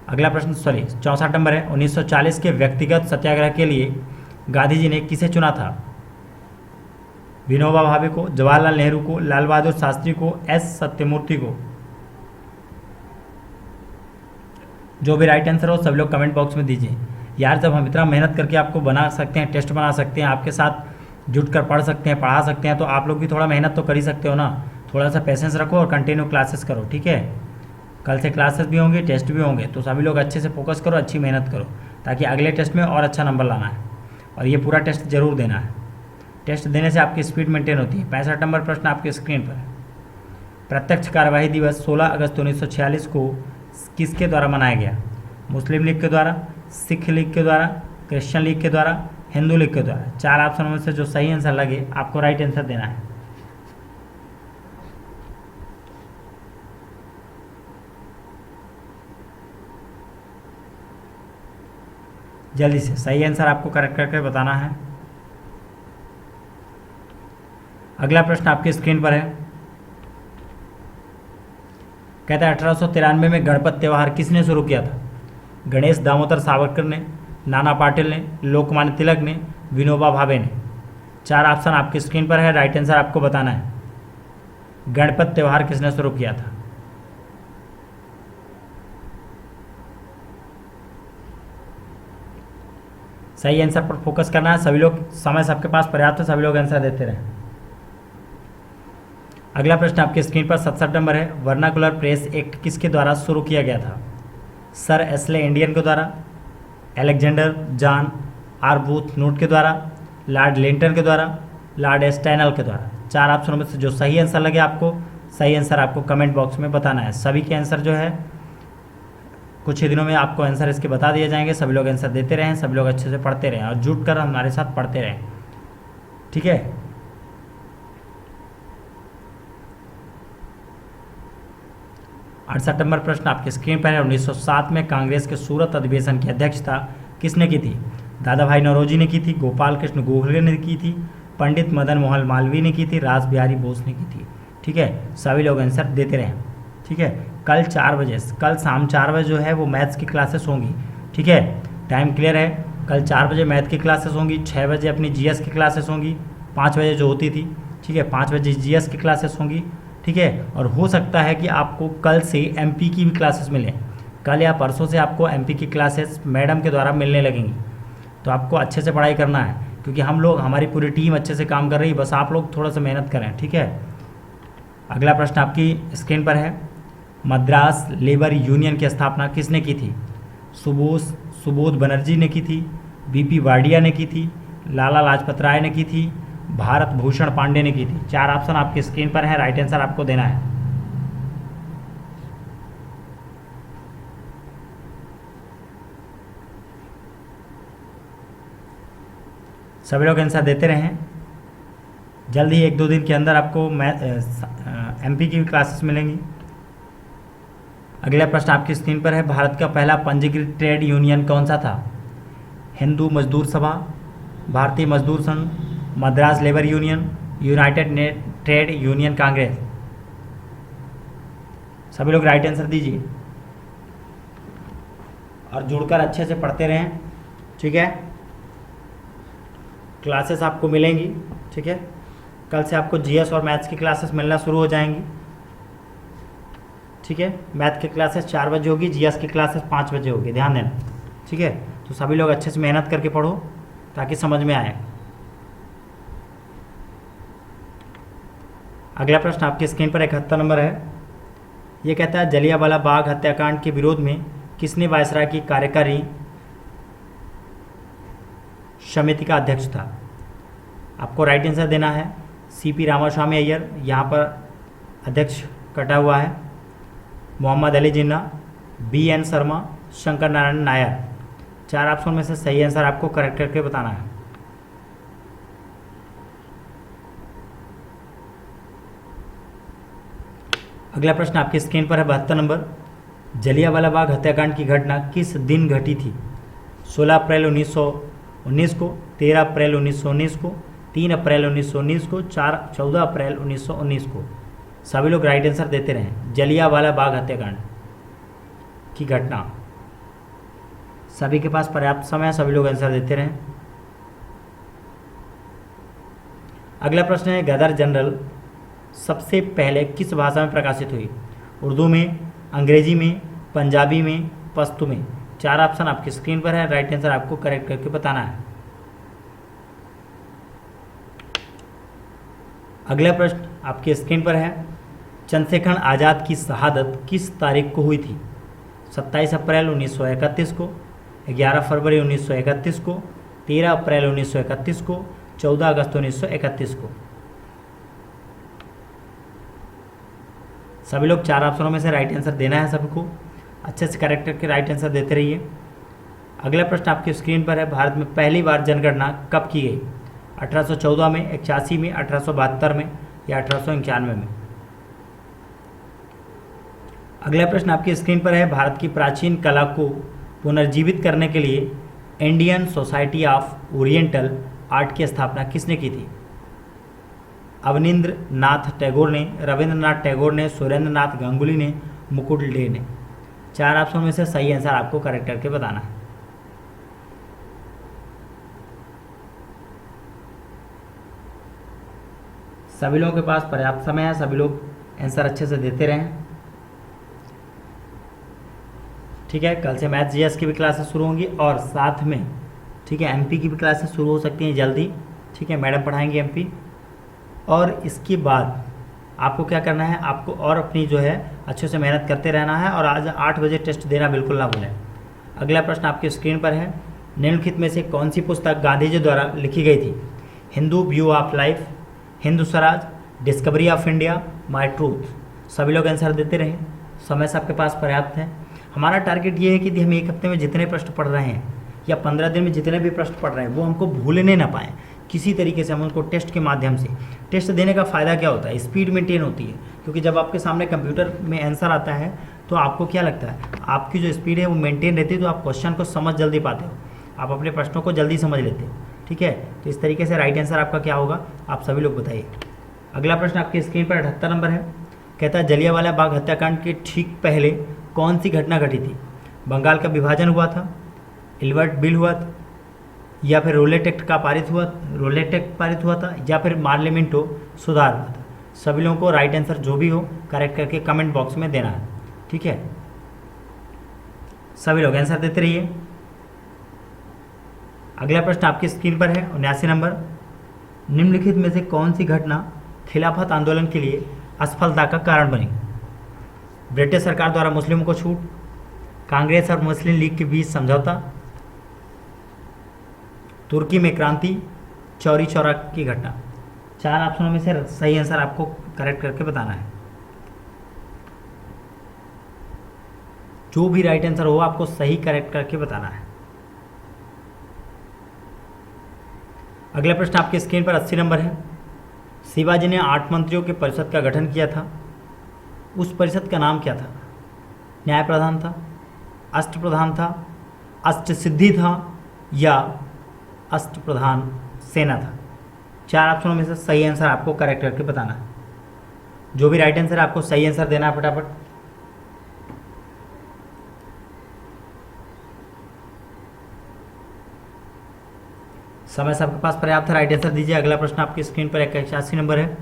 अगला प्रश्न 64 नंबर है। 1940 के व्यक्तिगत सत्याग्रह के लिए गांधी जी ने किसे चुना था? विनोबा भावे को, जवाहरलाल नेहरू को, लाल बहादुर शास्त्री को, एस सत्यमूर्ति को? जो भी राइट आंसर हो सभी लोग कमेंट बॉक्स में दीजिए। यार जब हम इतना मेहनत करके आपको बना सकते हैं, टेस्ट बना सकते हैं, आपके साथ जुट कर पढ़ सकते हैं, पढ़ा सकते हैं, तो आप लोग भी थोड़ा मेहनत तो कर ही सकते हो ना। थोड़ा सा पेशेंस रखो और कंटिन्यू क्लासेस करो, ठीक है। कल से क्लासेस भी होंगे, टेस्ट भी होंगे, तो सभी लोग अच्छे से फोकस करो, अच्छी मेहनत करो, ताकि अगले टेस्ट में और अच्छा नंबर लाना है। और ये पूरा टेस्ट जरूर देना है। टेस्ट देने से आपकी स्पीड मेंटेन होती है। 65 नंबर प्रश्न आपके स्क्रीन पर है। प्रत्यक्ष कार्यवाही दिवस 16 अगस्त 1946 को किसके द्वारा मनाया गया? मुस्लिम लीग के द्वारा, सिख लीग के द्वारा, क्रिश्चियन लीग के द्वारा, हिंदू लीग के द्वारा? 4 ऑप्शनों में से जो सही आंसर लगे आपको राइट आंसर देना है। जल्दी से सही आंसर आपको करेक्ट करके बताना है। अगला प्रश्न आपकी स्क्रीन पर है। कहता है 1893 में गणपत त्यौहार किसने शुरू किया था? गणेश दामोदर सावरकर ने, नाना पाटिल ने, लोकमान्य तिलक ने, विनोबा भावे ने? 4 ऑप्शन आपकी स्क्रीन पर है, राइट आंसर आपको बताना है। गणपत त्यौहार किसने शुरू किया था? सही आंसर पर फोकस करना है। सभी लोग, समय सबके पास पर्याप्त है, सभी लोग आंसर देते रहें। अगला प्रश्न आपकी स्क्रीन पर 67 नंबर है। वर्नाकुलर प्रेस एक्ट किसके द्वारा शुरू किया गया था? सर एस्ले इंडियन के द्वारा, अलेक्जेंडर जॉन आरबूथ नूट के द्वारा, लॉर्ड लिंटन के द्वारा, लॉर्ड स्टैनल के द्वारा? 4 ऑप्शनों में से जो सही आंसर लगे आपको, सही आंसर आपको कमेंट बॉक्स में बताना है। सभी के आंसर जो है कुछ ही दिनों में आपको आंसर इसके बता दिए जाएंगे। सभी लोग आंसर देते रहें, सभी लोग अच्छे से पढ़ते रहें और जुट कर हमारे साथ पढ़ते रहें, ठीक है। अड़सठ नंबर प्रश्न आपके स्क्रीन पर है। 1907 में कांग्रेस के सूरत अधिवेशन की अध्यक्षता किसने की थी? दादा भाई नौरोजी ने की थी, गोपाल कृष्ण गोखले ने की थी, पंडित मदन मोहन मालवीय ने की थी, रास बिहारी बोस ने की थी, ठीक है। सभी लोग आंसर देते रहें, ठीक है। कल 4 बजे, कल शाम 4 बजे जो है वो मैथ्स की क्लासेस होंगी, ठीक है। टाइम क्लियर है। कल 4 बजे मैथ की क्लासेस होंगी, 6 बजे अपनी जीएस की क्लासेस होंगी, 5 बजे जो होती थी, ठीक है, 5 बजे जीएस की क्लासेस होंगी, ठीक है। और हो सकता है कि आपको कल से एमपी की भी क्लासेस मिलें। कल या परसों से आपको एमपी की क्लासेस मैडम के द्वारा मिलने लगेंगी, तो आपको अच्छे से पढ़ाई करना है, क्योंकि हम लोग, हमारी पूरी टीम अच्छे से काम कर रही है, बस आप लोग थोड़ा सा मेहनत करें, ठीक है। अगला प्रश्न आपकी स्क्रीन पर है। मद्रास लेबर यूनियन की स्थापना किसने की थी? सुबोध बनर्जी ने की थी, बीपी वाडिया ने की थी, लाला लाजपत राय ने की थी, भारत भूषण पांडे ने की थी? 4 ऑप्शन आपकी स्क्रीन पर है, राइट आंसर आपको देना है। सभी लोग आंसर देते रहें। जल्द ही 1-2 दिन के अंदर आपको एमपी की भी क्लासेस मिलेंगी। अगला प्रश्न आपकी स्क्रीन पर है। भारत का पहला पंजीकृत ट्रेड यूनियन कौन सा था? हिंदू मजदूर सभा, भारतीय मजदूर संघ, Madras labour union, United trade union Congress? सभी लोग राइट आंसर दीजिए और जुड़कर अच्छे से पढ़ते रहें, ठीक है। क्लासेस आपको मिलेंगी, ठीक है। कल से आपको जीएस और मैथ्स की क्लासेस मिलना शुरू हो जाएंगी, ठीक है। मैथ की क्लासेस 4 बजे होगी, जीएस की क्लासेस 5 बजे होगी, ध्यान देना, ठीक है। तो सभी लोग अच्छे से मेहनत करके पढ़ो ताकि समझ में आए। अगला प्रश्न आपकी स्क्रीन पर 71 नंबर है। ये कहता है जलियांवाला बाग हत्याकांड के विरोध में किसने वायसराय की कार्यकारी समिति का अध्यक्ष था? आपको राइट आंसर देना है। सीपी रामास्वामी अय्यर, यहाँ पर अध्यक्ष कटा हुआ है, Mohammad Ali Jinnah, B N Sharma, Shankar Narayan Nair. 4 option में से सही आंसर आपको करेक्ट करके बताना है। अगला प्रश्न आपकी स्क्रीन पर है 72 नंबर। जलियांवाला बाग हत्याकांड की घटना किस दिन घटी थी? 16 अप्रैल 1919 को, 13 अप्रैल 1919 को, 3 अप्रैल 1919 को, 14 अप्रैल 1919 को। सभी लोग राइट आंसर देते रहें। जलियांवाला बाग हत्याकांड की घटना, सभी के पास पर्याप्त समय है, सभी लोग आंसर देते रहें। अगला प्रश्न है गदर जनरल सबसे पहले किस भाषा में प्रकाशित हुई? उर्दू में, अंग्रेजी में, पंजाबी में, पश्तो में। 4 ऑप्शन आपकी स्क्रीन पर है, राइट आंसर आपको करेक्ट करके बताना है। अगला प्रश्न आपकी स्क्रीन पर है चंद्रशेखर आज़ाद की शहादत किस तारीख को हुई थी? 27 अप्रैल 1931 को, 11 फरवरी 1931 को, 13 अप्रैल 1931 को, 14 अगस्त 1931 को। सभी लोग 4 ऑप्शनों में से राइट आंसर देना है, सबको अच्छे से करेक्ट करके राइट आंसर देते रहिए। अगला प्रश्न आपकी स्क्रीन पर है भारत में पहली बार जनगणना कब की गई? 1814 में, 81 में, 1872 में या 1891 में। अगला प्रश्न आपकी स्क्रीन पर है भारत की प्राचीन कला को पुनर्जीवित करने के लिए Indian society of oriental art की स्थापना किसने की थी? अवनींद्र नाथ टैगोर ने, रविंद्रनाथ टैगोर ने, सुरेंद्र नाथ गांगुली ने, मुकुट डे ने। 4 ऑप्शन में से सही आंसर आपको करेक्ट करके बताना है। सभी लोगों के पास पर्याप्त समय है, सभी लोग आंसर अच्छे से देते रहें। ठीक है, कल से मैथ जीएस की भी क्लासेस शुरू होंगी और साथ में ठीक है एमपी की भी क्लासेस शुरू हो सकती हैं जल्दी। ठीक है, मैडम पढ़ाएंगे एमपी। और इसके बाद आपको क्या करना है, आपको और अपनी जो है अच्छे से मेहनत करते रहना है और आज 8 बजे टेस्ट देना बिल्कुल ना भूलें। अगला प्रश्न आपकी स्क्रीन पर है निम्नलिखित में से कौन सी पुस्तक गांधी जी द्वारा लिखी गई थी? Hindu view of life, Hindu Swaraj, discovery of India, my truth. सभी लोग आंसर देते रहें, समय सबके पास पर्याप्त है। हमारा टारगेट ये है कि हम 1 हफ्ते में जितने प्रश्न पढ़ रहे हैं या 15 दिन में जितने भी प्रश्न पढ़ रहे हैं वो हमको भूलने ना पाएँ किसी तरीके से। हम उनको टेस्ट के माध्यम से, टेस्ट देने का फ़ायदा क्या होता है? स्पीड मेंटेन होती है, क्योंकि जब आपके सामने कंप्यूटर में आंसर आता है तो आपको क्या लगता है, आपकी जो स्पीड है वो मेंटेन रहती है, तो आप क्वेश्चन को समझ जल्दी पाते हो, आप अपने प्रश्नों को जल्दी समझ लेते हो। ठीक है, तो इस तरीके से राइट आंसर आपका क्या होगा आप सभी लोग बताइए। अगला प्रश्न आपकी स्क्रीन पर 78 नंबर है, कहता है जलियांवाला बाग हत्याकांड के ठीक पहले कौन सी घटना घटी थी? बंगाल का विभाजन हुआ था, इल्बर्ट बिल हुआ था, या फिर रोलेट एक्ट पारित हुआ था, या फिर पार्लियामेंटो सुधार हुआ था। सभी लोगों को राइट आंसर जो भी हो करेक्ट करके कमेंट बॉक्स में देना है। ठीक है, सभी लोग आंसर देते रहिए। अगला प्रश्न आपकी स्क्रीन पर है 79 नंबर, निम्नलिखित में से कौन सी घटना खिलाफत आंदोलन के लिए असफलता का कारण बनी? ब्रिटिश सरकार द्वारा मुस्लिमों को छूट, कांग्रेस और मुस्लिम लीग के बीच समझौता, तुर्की में क्रांति, चौरी चौरा की घटना। 4 ऑप्शनों में से सही आंसर आपको करेक्ट करके बताना है। जो भी राइट आंसर हो आपको सही करेक्ट करके बताना है। अगला प्रश्न आपकी स्क्रीन पर 80 नंबर है, शिवाजी ने 8 मंत्रियों के परिषद का गठन किया था, उस परिषद का नाम क्या था? न्याय प्रधान था, अष्ट प्रधान था, अष्ट सिद्धि था या अष्ट प्रधान सेना था? 4 ऑप्शनों में से सही आंसर आपको करेक्ट करके बताना है। जो भी राइट आंसर है आपको सही आंसर देना है फटाफट। समय सबके पास पर्याप्त है, राइट आंसर दीजिए। अगला प्रश्न आपकी स्क्रीन पर 81 नंबर है,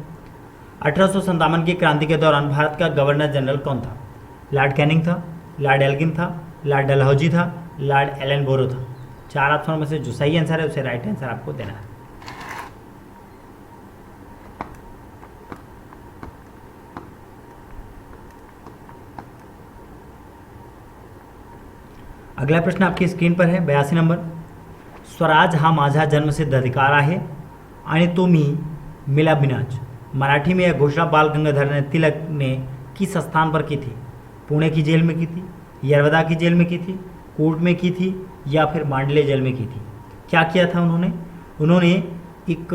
1857 की क्रांति के दौरान भारत का गवर्नर जनरल कौन था? लॉर्ड कैनिंग था, लॉर्ड एल्गिन था, लॉर्ड डलहौजी था, लॉर्ड एलन बोरो था? 4 ऑप्शनों में से जो सही आंसर है उसे राइट आंसर आपको देना है। अगला प्रश्न आपकी स्क्रीन पर है 82 नंबर, स्वराज हा माझा जन्मसिद्ध अधिकार आहे आणि तो मी मिळविणारच मराठी में यह घोषणा बाल गंगाधर ने तिलक ने किस स्थान पर की थी? पुणे की जेल में की थी, यरवदा की जेल में की थी, कोर्ट में की थी, या फिर मांडले जेल में की थी? क्या किया था उन्होंने? उन्होंने एक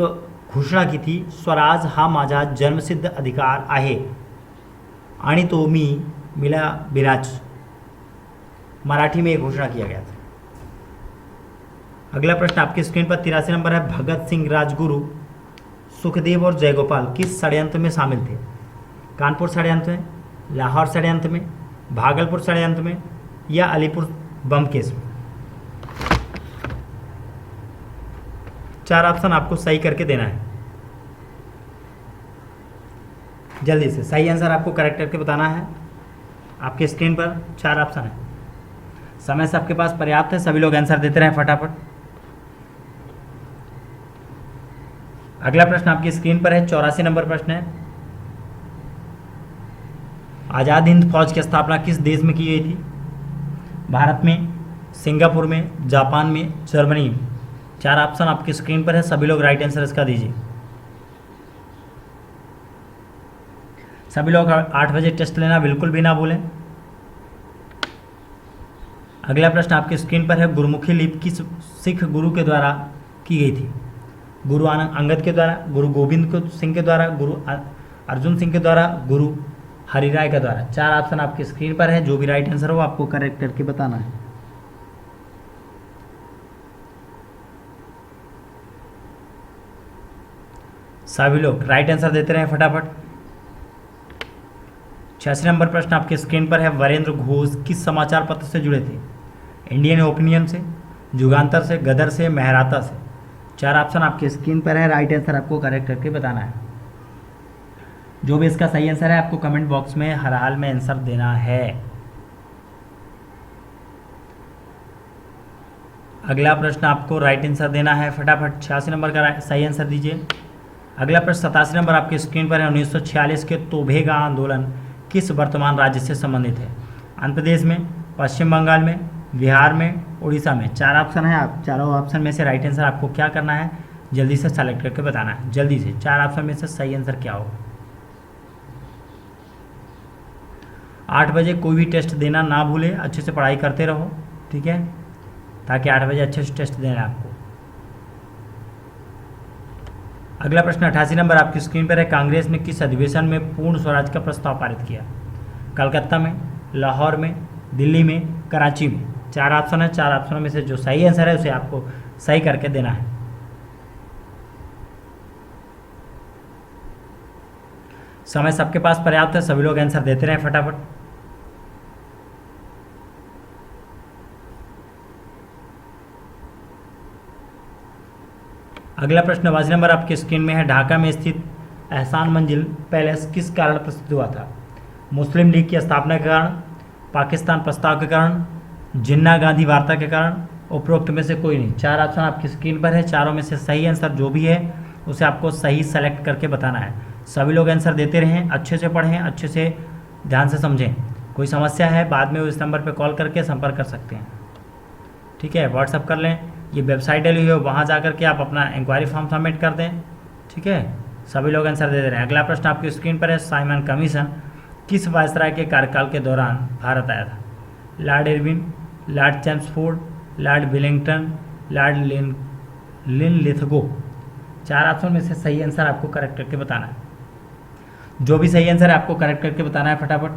घोषणा की थी, स्वराज हा माझा जन्मसिद्ध अधिकार आहे आणि तो मी मिळविलाच। मराठी में एक घोषणा किया गया था। अगला प्रश्न आपकी स्क्रीन पर 83 नंबर है। भगत सिंह, राजगुरु, सुखदेव और जयगोपाल किस षड्यंत्र में शामिल थे? कानपुर षड्यंत्र में, लाहौर षड्यंत्र में, भागलपुर षड्यंत्र में, या अलीपुर बम केस में? 4 ऑप्शन आपको सही करके देना है। जल्दी से सही आंसर आपको करेक्ट करके बताना है। आपके स्क्रीन पर 4 ऑप्शन है। समय से आपके पास पर्याप्त है, सभी लोग आंसर देते रहें फटाफट। अगला प्रश्न आपकी स्क्रीन पर है, 84 नंबर प्रश्न है। आज़ाद हिंद फौज की स्थापना किस देश में की गई थी? भारत में, सिंगापुर में, जापान में, जर्मनी में? 4 ऑप्शन आपकी स्क्रीन पर है, सभी लोग राइट आंसर इसका दीजिए। सभी लोग 8 बजे टेस्ट लेना बिल्कुल भी ना भूलें। अगला प्रश्न आपकी स्क्रीन पर है, गुरुमुखी लिपि किस सिख गुरु के द्वारा की गई थी? गुरु अंगद के द्वारा, गुरु गोविंद सिंह के द्वारा, गुरु अर्जुन सिंह के द्वारा, गुरु हरिराय के द्वारा? 4 ऑप्शन आपकी स्क्रीन पर है, जो भी राइट आंसर हो आपको करेक्ट करके बताना है। सभी लोग राइट आंसर देते रहे फटाफट। 86 नंबर प्रश्न आपके स्क्रीन पर है, वरेंद्र घोष किस समाचार पत्र से जुड़े थे? इंडियन ओपिनियन से, जुगांतर से, गदर से, महराता से? 4 ऑप्शन आपके स्क्रीन पर है, राइट आंसर आपको करेक्ट करके बताना है। जो भी इसका सही आंसर है आपको कमेंट बॉक्स में हर हाल में आंसर देना है। अगला प्रश्न आपको राइट आंसर देना है फटाफट। 86 नंबर का सही आंसर दीजिए। अगला प्रश्न 87 नंबर आपके स्क्रीन पर है, 1946 के तोबेगा आंदोलन किस वर्तमान राज्य से संबंधित है? आंध्र प्रदेश में, पश्चिम बंगाल में, बिहार में, उड़ीसा में? 4 ऑप्शन है, आप चारों ऑप्शन में से राइट आंसर आपको क्या करना है, जल्दी से सेलेक्ट करके बताना है। जल्दी से 4 ऑप्शन में से सही आंसर क्या होगा? 8 बजे कोई भी टेस्ट देना ना भूले, अच्छे से पढ़ाई करते रहो, ठीक है, ताकि 8 बजे अच्छे से टेस्ट देना है आपको। अगला प्रश्न 88 नंबर आपकी स्क्रीन पर है, कांग्रेस ने किस अधिवेशन में पूर्ण स्वराज का प्रस्ताव पारित किया? कलकत्ता में, लाहौर में, दिल्ली में, कराची में? 4 ऑप्शन है, 4 ऑप्शनों में से जो सही आंसर है उसे आपको सही करके देना है। समय सबके पास पर्याप्त है, सभी लोग आंसर देते रहें फटाफट। अगला प्रश्न 82 नंबर आपके स्क्रीन में है, ढाका में स्थित एहसान मंजिल पैलेस किस कारण प्रसिद्ध हुआ था? मुस्लिम लीग की स्थापना के कारण, पाकिस्तान प्रस्ताव के कारण, जिन्ना गांधी वार्ता के कारण, उपरोक्त में से कोई नहीं? 4 ऑप्शन आपकी स्क्रीन पर है, चारों में से सही आंसर जो भी है उसे आपको सही सेलेक्ट करके बताना है। सभी लोग आंसर देते रहें, अच्छे से पढ़ें, अच्छे से ध्यान से समझें। कोई समस्या है बाद में इस नंबर पर कॉल करके संपर्क कर सकते हैं, ठीक है, व्हाट्सअप कर लें। ये वेबसाइट डली हुई है, वहाँ जा करके आप अपना इंक्वायरी फॉर्म सबमिट कर दें, ठीक है। सभी लोग आंसर दे रहे हैं। अगला प्रश्न आपकी स्क्रीन पर है, साइमन कमीशन किस वायसराय के कार्यकाल के दौरान भारत आया था? Lord Irwin, Lord Chelmsford, Lord Willingdon, Lord Linlithgow? 4 option में से सही आंसर आपको करेक्ट करके बताना है। जो भी सही आंसर है आपको करेक्ट करके बताना है फटाफट।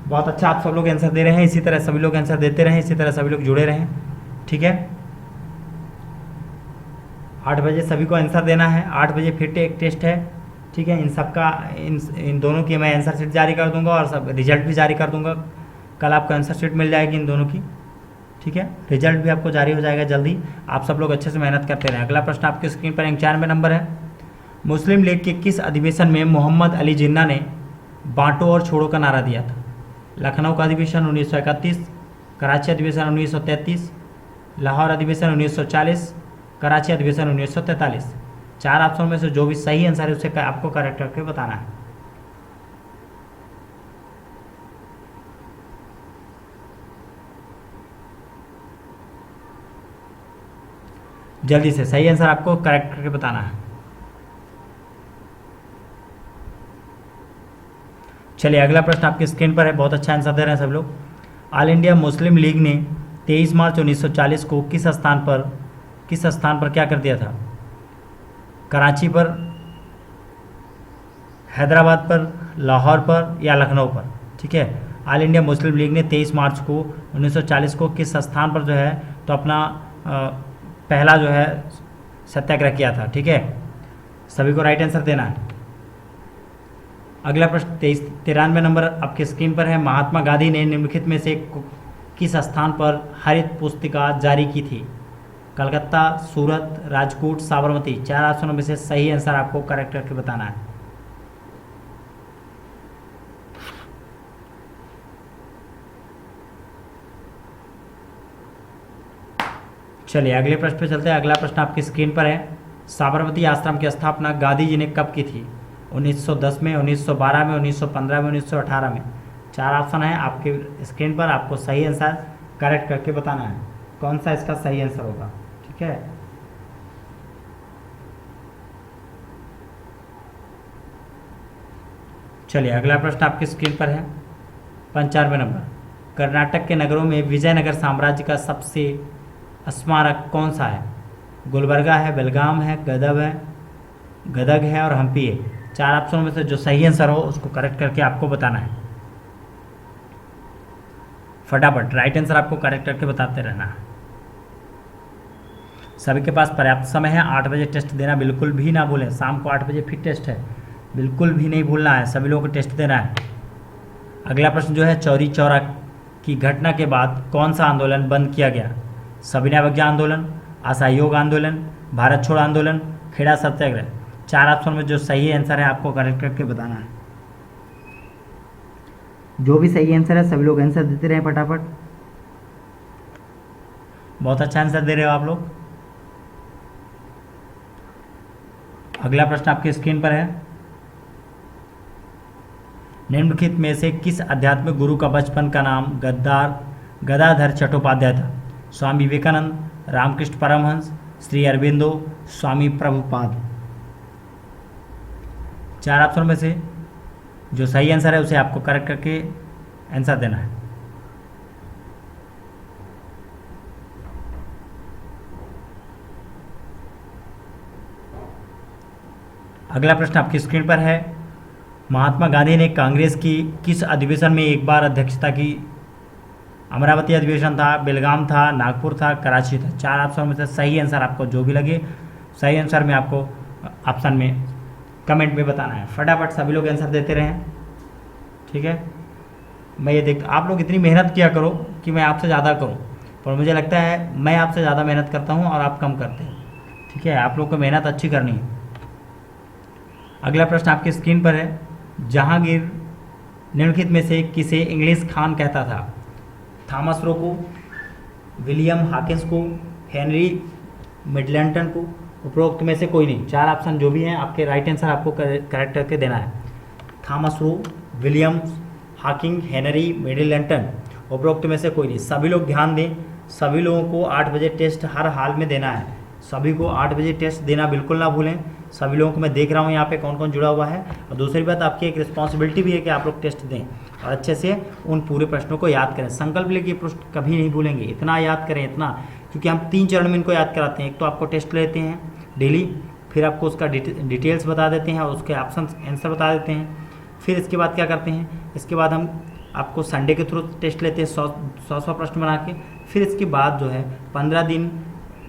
बहुत अच्छा, आप सब लोग आंसर दे रहे हैं, इसी तरह सभी लोग आंसर देते रहें, इसी तरह सभी लोग जुड़े रहें, ठीक है। 8 बजे सभी को आंसर देना है। 8 बजे फिर एक टेस्ट है, ठीक है। इन सबका इन दोनों की मैं आंसर शीट जारी कर दूंगा और सब रिजल्ट भी जारी कर दूंगा। कल आपको आंसर शीट मिल जाएगी इन दोनों की, ठीक है। रिजल्ट भी आपको जारी हो जाएगा जल्दी। आप सब लोग अच्छे से मेहनत करते रहें। अगला प्रश्न आपकी स्क्रीन पर 91 नंबर है, मुस्लिम लीग के किस अधिवेशन में मोहम्मद अली जिन्ना ने बांटो और छोड़ो का नारा दिया था? लखनऊ का अधिवेशन 1931, कराची अधिवेशन 1933, लाहौर अधिवेशन 1940, कराची अधिवेशन 1943? 4 ऑप्शन में से जो भी सही आंसर है उसे आपको करेक्ट करके बताना है। जल्दी से सही आंसर आपको करेक्ट करके बताना है। चलिए अगला प्रश्न आपकी स्क्रीन पर है, बहुत अच्छा आंसर दे रहे हैं सब लोग। ऑल इंडिया मुस्लिम लीग ने 23 मार्च 1940 को किस स्थान पर क्या कर दिया था? कराची पर, हैदराबाद पर, लाहौर पर या लखनऊ पर? ठीक है, ऑल इंडिया मुस्लिम लीग ने 23 मार्च को 1940 को किस स्थान पर जो है तो अपना पहला जो है सत्याग्रह किया था। ठीक है, सभी को राइट आंसर देना है। अगला प्रश्न 93 नंबर आपके स्क्रीन पर है। महात्मा गांधी ने निम्नलिखित में से किस स्थान पर हरित पुस्तिका जारी की थी? कलकत्ता, सूरत, राजकोट, साबरमती। 4 ऑप्शनों में से सही आंसर आपको करेक्ट करके बताना है। चलिए अगले प्रश्न पे चलते हैं। अगला प्रश्न आपकी स्क्रीन पर है। साबरमती आश्रम की स्थापना गांधी जी ने कब की थी? 1910 में, 1912 में, 1915 में, 1918 में। 4 ऑप्शन है आपके स्क्रीन पर, आपको सही आंसर करेक्ट करके बताना है कौन सा इसका सही आंसर होगा। ठीक है, चलिए अगला प्रश्न आपकी स्क्रीन पर है। 95 नंबर। कर्नाटक के नगरों में विजयनगर साम्राज्य का सबसे स्मारक कौन सा है? गुलबर्गा है, बेलगाम है, गदग है और हम्पी है। 4 ऑप्शनों में से जो सही आंसर हो उसको करेक्ट करके आपको बताना है। फटाफट राइट आंसर आपको करेक्ट करके बताते रहना है। सभी के पास पर्याप्त समय है। 8 बजे टेस्ट देना बिल्कुल भी ना भूलें। शाम को 8 बजे फिर टेस्ट है, बिल्कुल भी नहीं भूलना है। सभी लोगों को टेस्ट देना है। अगला प्रश्न जो है, चौरी चौरा की घटना के बाद कौन सा आंदोलन बंद किया गया? सविनय अवज्ञा आंदोलन, असहयोग आंदोलन, भारत छोड़ो आंदोलन, खेड़ा सत्याग्रह। 4 ऑप्शन में जो सही आंसर है आपको करेक्ट करके बताना है। जो भी सही आंसर है सभी लोग आंसर देते रहे फटाफट। बहुत अच्छा आंसर दे रहे हो आप लोग। अगला प्रश्न आपकी स्क्रीन पर है। निम्नलिखित में से किस आध्यात्मिक गुरु का बचपन का नाम गदाधर चट्टोपाध्याय था? स्वामी विवेकानंद, रामकृष्ण परमहंस, श्री अरविंदो, स्वामी प्रभुपाद। 4 ऑप्शन में से जो सही आंसर है उसे आपको करेक्ट करके आंसर देना है। अगला प्रश्न आपकी स्क्रीन पर है। महात्मा गांधी ने कांग्रेस की किस अधिवेशन में एक बार अध्यक्षता की? अमरावती अधिवेशन था, बेलगाम था, नागपुर था, कराची था। 4 ऑप्शन में से सही आंसर आपको जो भी लगे सही आंसर में आपको ऑप्शन में कमेंट में बताना है। फटाफट सभी लोग आंसर देते रहें। ठीक है, मैं ये आप लोग इतनी मेहनत किया करो कि मैं आपसे ज़्यादा करूं, पर मुझे लगता है मैं आपसे ज़्यादा मेहनत करता हूं और आप कम करते हैं। ठीक है, आप लोग को मेहनत अच्छी करनी है। अगला प्रश्न आपकी स्क्रीन पर है। जहांगीर निम्नलिखित में से किसे इंग्लिश खान कहता था? थॉमस रो को, विलियम हॉकिंस को, हेनरी मिडलटन को, उपरोक्त में से कोई नहीं। 4 ऑप्शन जो भी हैं आपके राइट आंसर आपको करेक्ट करके देना है। Thomas Roe, William Hawking, Henry Middleton, उपरोक्त में से कोई नहीं। सभी लोग ध्यान दें, सभी लोगों को 8 बजे टेस्ट हर हाल में देना है। सभी को 8 बजे टेस्ट देना बिल्कुल ना भूलें। सभी लोगों को मैं देख रहा हूँ यहाँ पे कौन कौन जुड़ा हुआ है। और दूसरी बात, आपकी एक रिस्पॉन्सिबिलिटी भी है कि आप लोग टेस्ट दें और अच्छे से उन पूरे प्रश्नों को याद करें। संकल्प लेके प्रश्न कभी नहीं भूलेंगे, इतना याद करें, इतना, क्योंकि हम 3 चरण में इनको याद कराते हैं। एक तो आपको टेस्ट लेते हैं डेली, फिर आपको उसका डिटेल्स बता देते हैं और उसके ऑप्शन आंसर बता देते हैं। फिर इसके बाद क्या करते हैं, इसके बाद हम आपको संडे के थ्रू टेस्ट लेते हैं 100 प्रश्न बना के। फिर इसके बाद जो है 15 दिन,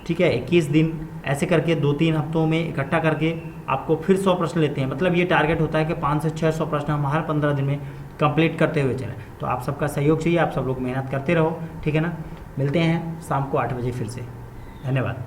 ठीक है, 21 दिन, ऐसे करके 2-3 हफ्तों में इकट्ठा करके आपको फिर 100 प्रश्न लेते हैं। मतलब ये टारगेट होता है कि 500 से 600 प्रश्न हम हर 15 दिन में कंप्लीट करते हुए चलें। तो आप सबका सहयोग चाहिए, आप सब लोग मेहनत करते रहो। ठीक है ना, मिलते हैं शाम को 8 बजे फिर से। धन्यवाद।